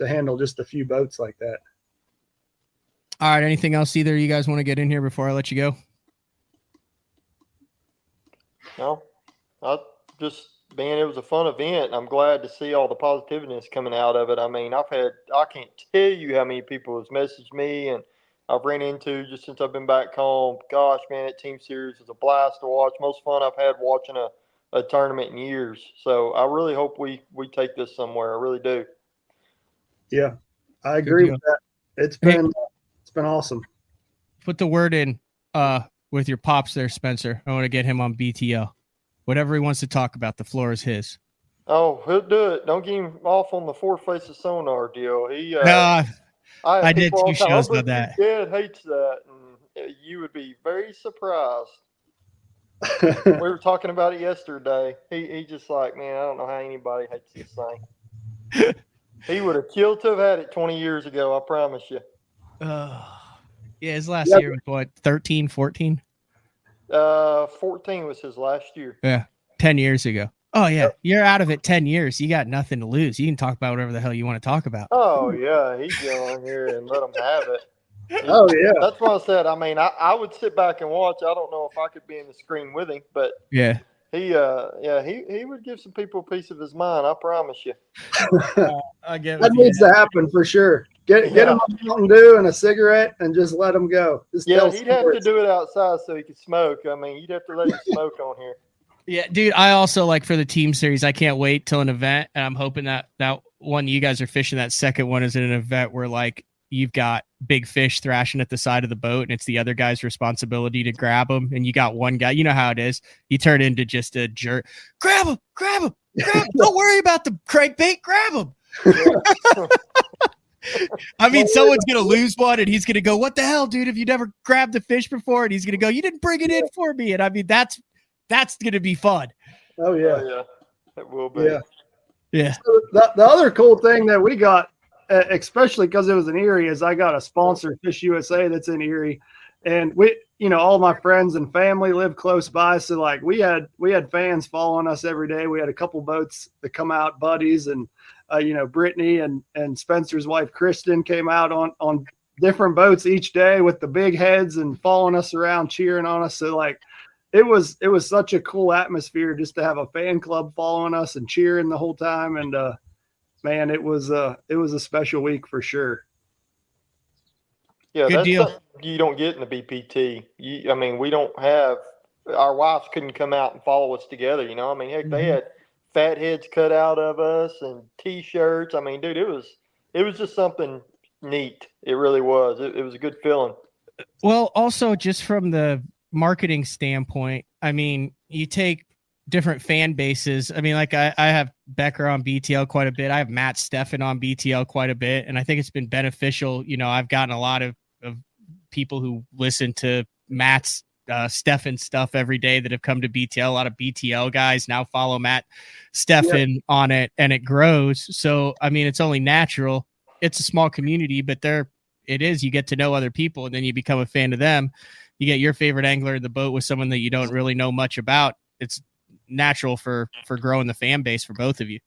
handle just a few boats like that. All right. Anything else either you guys want to get in here before I let you go? No, it was a fun event. I'm glad to see all the positiveness coming out of it. I mean, I can't tell you how many people have messaged me and I've ran into just since I've been back home. Gosh, man, that Team Series is a blast to watch. Most fun I've had watching a tournament in years. So I really hope we take this somewhere. I really do. Yeah, I agree with that. It's been awesome. Put the word in with your pops there, Spencer. I want to get him on BTL. Whatever he wants to talk about, the floor is his. Oh, he'll do it. Don't get him off on the 4 faces sonar deal. I did 2 shows on that. Dad hates that, and you would be very surprised. We were talking about it yesterday. He just like, man, I don't know how anybody hates this thing. He would have killed to have had it 20 years ago, I promise you. Yeah, his last year was what, 13, 14? 14 was his last year. Yeah, 10 years ago. Oh yeah, you're out of it 10 years. You got nothing to lose. You can talk about whatever the hell you want to talk about. Oh yeah, he'd go on here and let him have it. Oh yeah, That's what I said. I mean, I would sit back and watch. I don't know if I could be in the screen with him, but Yeah. he would give some people a piece of his mind. I promise you. I get that needs to happen for sure. Get him a Mountain Dew and a cigarette and just let him go. Just he'd have to do it outside so he could smoke. I mean, you'd have to let him smoke on here. Yeah, dude, I also like for the team series, I can't wait till an event. And I'm hoping that one you guys are fishing, that second one is in an event where like you've got big fish thrashing at the side of the boat and it's the other guy's responsibility to grab them. And you got one guy, you know how it is. You turn into just a jerk. Grab him. Don't worry about the crankbait. Grab him. I mean, someone's going to lose one and he's going to go, what the hell, dude? Have you never grabbed the fish before? And he's going to go, you didn't bring it in for me. And I mean, that's going to be fun. Oh yeah. Oh, yeah. It will be. Yeah. So the other cool thing that we got, especially because it was in Erie, is I got a sponsor, Fish USA, that's in Erie, and we, all my friends and family live close by. So like we had fans following us every day. We had a couple boats that come out, buddies, and Brittany and Spencer's wife Kristen came out on different boats each day with the big heads and following us around, cheering on us. So like it was such a cool atmosphere just to have a fan club following us and cheering the whole time. And man, it was a special week for sure. Yeah, good that's deal. something you don't get in the BPT. I mean, we don't have our wives couldn't come out and follow us together. I mean, heck, they had fat heads cut out of us and T-shirts. I mean, dude, it was just something neat. It really was. It was a good feeling. Well, also just from the marketing standpoint, I mean, you take different fan bases. I mean, like I have Becker on BTL quite a bit. I have Matt Steffen on BTL quite a bit. And I think it's been beneficial. I've gotten a lot of people who listen to Matt's Steffen stuff every day that have come to BTL. A lot of BTL guys now follow Matt Steffen on it, and it grows. So, I mean, it's only natural. It's a small community, but you get to know other people and then you become a fan of them. You get your favorite angler in the boat with someone that you don't really know much about. It's natural for growing the fan base for both of you.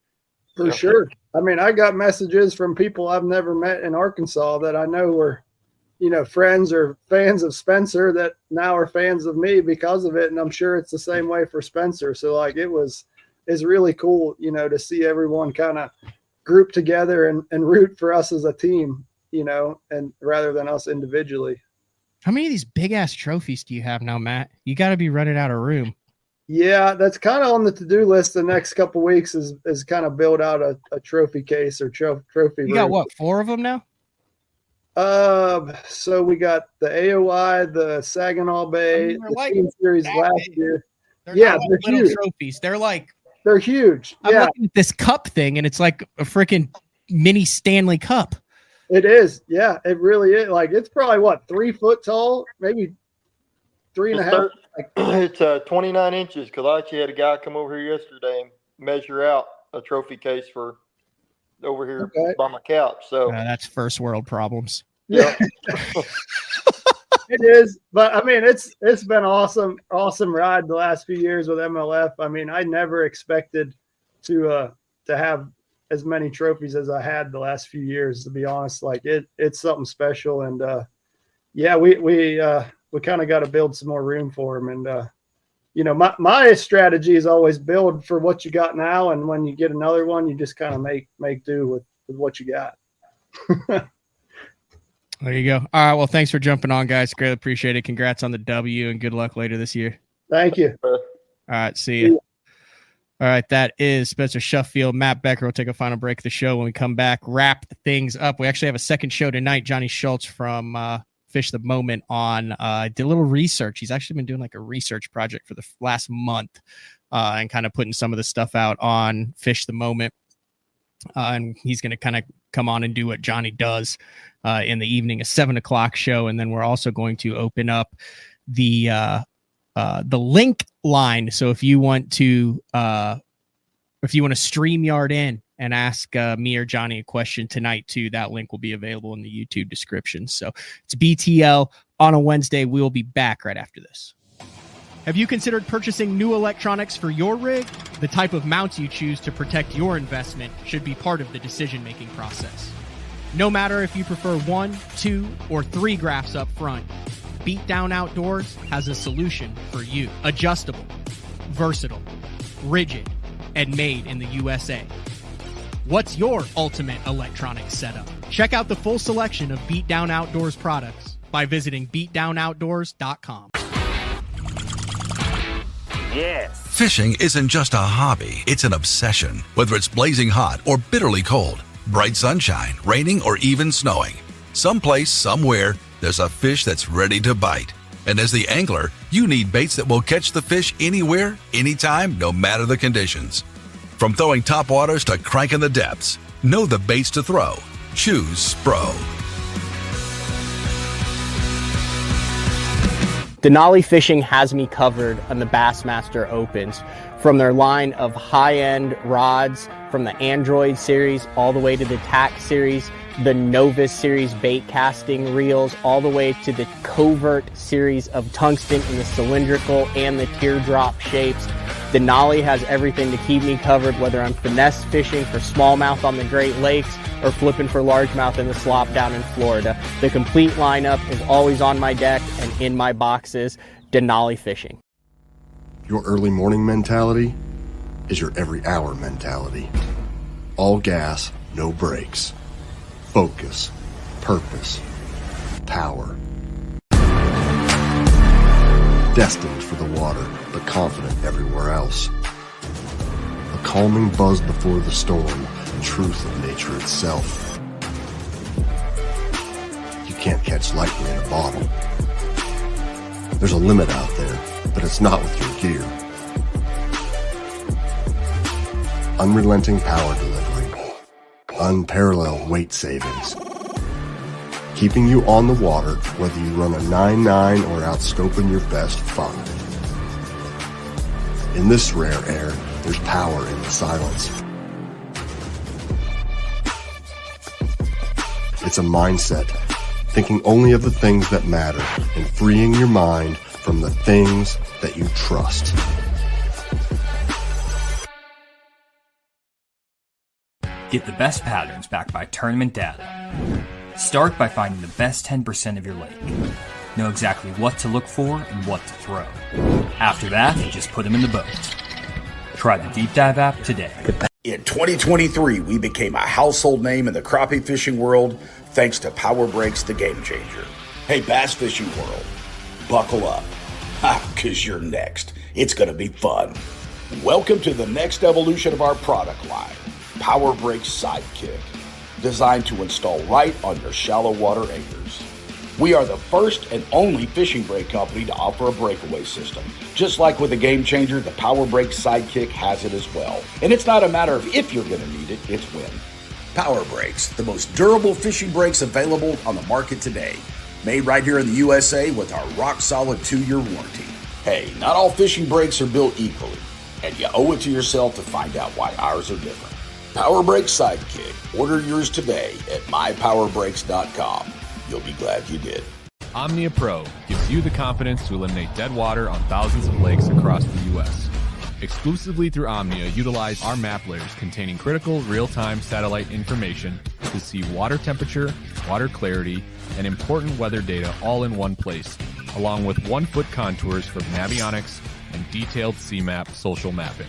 For sure. I mean, I got messages from people I've never met in Arkansas that I know were, friends or fans of Spencer that now are fans of me because of it. And I'm sure it's the same way for Spencer. So like it's really cool, to see everyone kind of group together and root for us as a team, and rather than us individually. How many of these big ass trophies do you have now, Matt? You got to be running out of room. Yeah, that's kind of on the to-do list the next couple of weeks is kind of build out a trophy case or trophy. You got what, 4 of them now? So we got the AOI, the Saginaw Bay, the Team Series last year. They're little huge trophies. They're huge. I'm looking at this cup thing, and it's like a freaking mini Stanley Cup. It is. Yeah, it really is. Like it's probably 3 foot tall, maybe 3.5. It's 29 inches because I actually had a guy come over here yesterday and measure out a trophy case for over here by my couch. So that's first world problems. Yeah, it is. But I mean, it's been awesome ride the last few years with MLF. I mean, I never expected to have as many trophies as I had the last few years. To be honest, like it's something special, and we kind of got to build some more room for them. And, my strategy is always build for what you got now. And when you get another one, you just kind of make do with what you got. There you go. All right. Well, thanks for jumping on, guys. Greatly appreciate it. Congrats on the W and good luck later this year. Thank you. All right. See you. All right. That is Spencer Shuffield. Matt Becker will take a final break of the show. When we come back, wrap things up. We actually have a second show tonight. Johnny Schultz from, Fish the Moment on did a little research. He's actually been doing like a research project for the last month and kind of putting some of the stuff out on Fish the Moment. And he's going to kind of come on and do what Johnny does in the evening, a 7:00 show. And then we're also going to open up the link line. So if you want to StreamYard in and ask me or Johnny a question tonight too, that link will be available in the YouTube description. So it's BTL on a Wednesday. We will be back right after this. Have you considered purchasing new electronics for your rig? The type of mounts you choose to protect your investment should be part of the decision-making process. No matter if you prefer 1, 2, or 3 graphs up front, Beatdown Outdoors has a solution for you. Adjustable, versatile, rigid, and made in the USA. What's your ultimate electronic setup? Check out the full selection of Beatdown Outdoors products by visiting beatdownoutdoors.com. Yes. Fishing isn't just a hobby, it's an obsession. Whether it's blazing hot or bitterly cold, bright sunshine, raining, or even snowing, someplace, somewhere, there's a fish that's ready to bite. And as the angler, you need baits that will catch the fish anywhere, anytime, no matter the conditions. From throwing topwaters to cranking the depths, know the baits to throw. Choose Spro. Denali Fishing has me covered on the Bassmaster Opens, from their line of high-end rods, from the Android series all the way to the TAC series, the Novus series bait casting reels, all the way to the Covert series of tungsten in the cylindrical and the teardrop shapes. Denali has everything to keep me covered, whether I'm finesse fishing for smallmouth on the Great Lakes or flipping for largemouth in the slop down in Florida. The complete lineup is always on my deck and in my boxes. Denali Fishing. Your early morning mentality is your every hour mentality. All gas, no brakes. Focus, purpose, power. Destined for the water, but confident everywhere else. A calming buzz before the storm, the truth of nature itself. You can't catch lightning in a bottle. There's a limit out there, but it's not with your gear. Unrelenting power delivery. Unparalleled weight savings. Keeping you on the water, whether you run a 9.9 or out scoping your best 5. In this rare air, there's power in the silence. It's a mindset, thinking only of the things that matter and freeing your mind from the things that you trust. Get the best patterns backed by tournament data. Start by finding the best 10% of your lake. Know exactly what to look for and what to throw. After that, just put them in the boat. Try the Deep Dive app today. In 2023, we became a household name in the crappie fishing world thanks to Power Breaks, the game changer. Hey, bass fishing world, buckle up, because you're next. It's going to be fun. Welcome to the next evolution of our product line, Power Breaks Sidekick. Designed to install right on your shallow water anchors. We are the first and only fishing brake company to offer a breakaway system. Just like with the Game Changer, the Power Brake Sidekick has it as well. And it's not a matter of if you're going to need it, it's when. Power Brakes, the most durable fishing brakes available on the market today. Made right here in the USA with our rock-solid 2-year warranty. Hey, not all fishing brakes are built equally, and you owe it to yourself to find out why ours are different. Power Brake Sidekick. Order yours today at mypowerbrakes.com. You'll be glad you did. Omnia Pro gives you the confidence to eliminate dead water on thousands of lakes across the U.S. Exclusively through Omnia, utilize our map layers containing critical real-time satellite information to see water temperature, water clarity, and important weather data all in one place, along with 1-foot contours for navionics and detailed CMAP social mapping.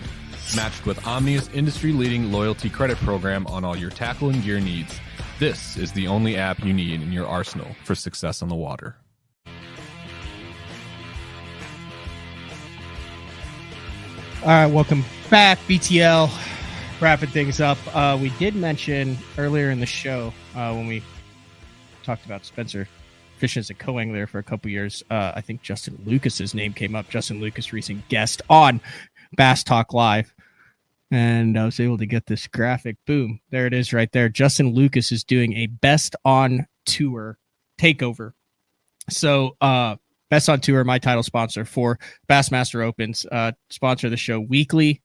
Matched with Omnia's industry-leading loyalty credit program on all your tackle and gear needs, this is the only app you need in your arsenal for success on the water. All right, welcome back, BTL. Wrapping things up. We did mention earlier in the show when we talked about Spencer fishing as a co-angler for a couple years. I think Justin Lucas's name came up. Justin Lucas, recent guest on Bass Talk Live. And I was able to get this graphic. Boom. There it is right there. Justin Lucas is doing a Best on Tour takeover. So, Best on Tour, my title sponsor for Bassmaster Opens, sponsor the show, weekly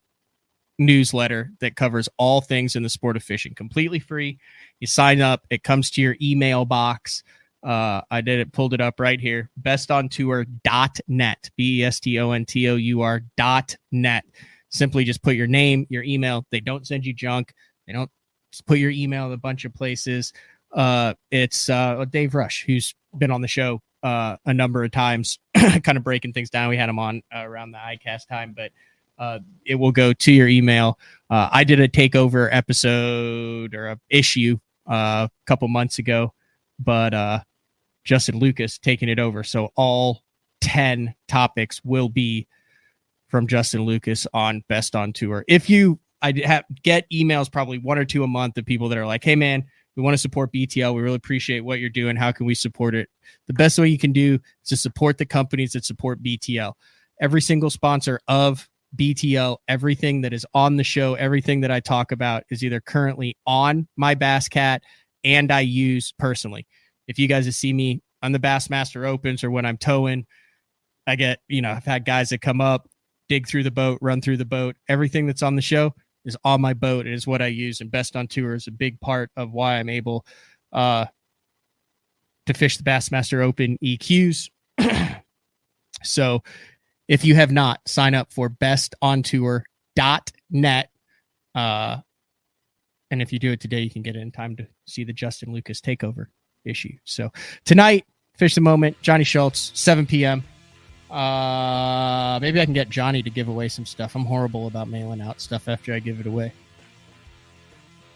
newsletter that covers all things in the sport of fishing, completely free. You sign up, it comes to your email box. I pulled it up right here. bestontour.net, bestontour.net. Simply just put your name, your email. They don't send you junk. They don't just put your email in a bunch of places. It's Dave Rush, who's been on the show a number of times, kind of breaking things down. We had him on around the ICAST time, but it will go to your email. I did a takeover episode or a issue a couple months ago, but Justin Lucas taking it over. So all 10 topics will be from Justin Lucas on Best on Tour. I get emails probably 1 or 2 a month of people that are like, hey man, we want to support BTL. We really appreciate what you're doing. How can we support it? The best way you can do is to support the companies that support BTL. Every single sponsor of BTL, everything that is on the show, everything that I talk about is either currently on my Bass Cat and I use personally. If you guys have seen me on the Bassmaster Opens or when I'm towing, I get, I've had guys that come up, dig through the boat, run through the boat. Everything that's on the show is on my boat. It is what I use. And Best on Tour is a big part of why I'm able to fish the Bassmaster Open EQs. So if you have not, sign up for bestontour.net. And if you do it today, you can get it in time to see the Justin Lucas takeover issue. So tonight, Fish the Moment, Johnny Schultz, 7 p.m. Maybe I can get Johnny to give away some stuff. I'm horrible about mailing out stuff after I give it away.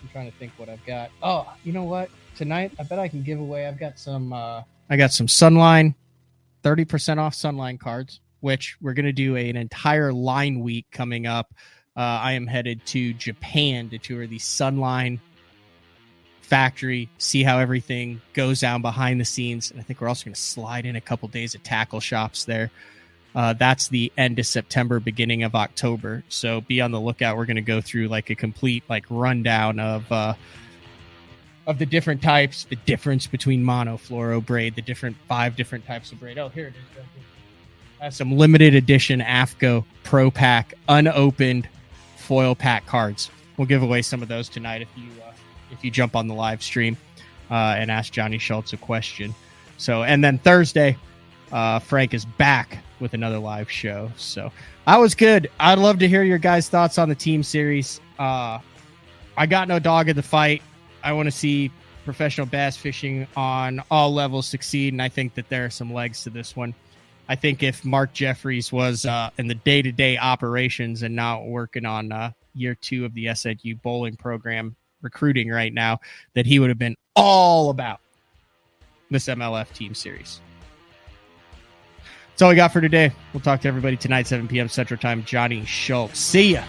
I'm trying to think what I've got. Oh, you know what? Tonight, I bet I can give away. I've got some Sunline, 30% off Sunline cards, which we're going to do an entire line week coming up. I am headed to Japan to tour the Sunline factory, see how everything goes down behind the scenes. And I think we're also going to slide in a couple days of tackle shops there. That's the end of September, beginning of October. So be on the lookout. We're going to go through like a complete rundown of the different types, the difference between mono, fluoro, braid, the 5 different types of braid. Oh, here it is. Some limited edition AFCO Pro Pack unopened foil pack cards. We'll give away some of those tonight if you jump on the live stream and ask Johnny Schultz a question. So, and then Thursday, Frank is back with another live show. So I was good. I'd love to hear your guys' thoughts on the team series. I got no dog in the fight. I want to see professional bass fishing on all levels succeed, and I think that there are some legs to this one. I think if Mark Jeffries was in the day-to-day operations and not working on year 2 of the SNU bowling program recruiting right now, that he would have been all about this MLF Team Series. That's all we got for today. We'll talk to everybody tonight, 7 p.m. Central Time. Johnny Schultz. See ya.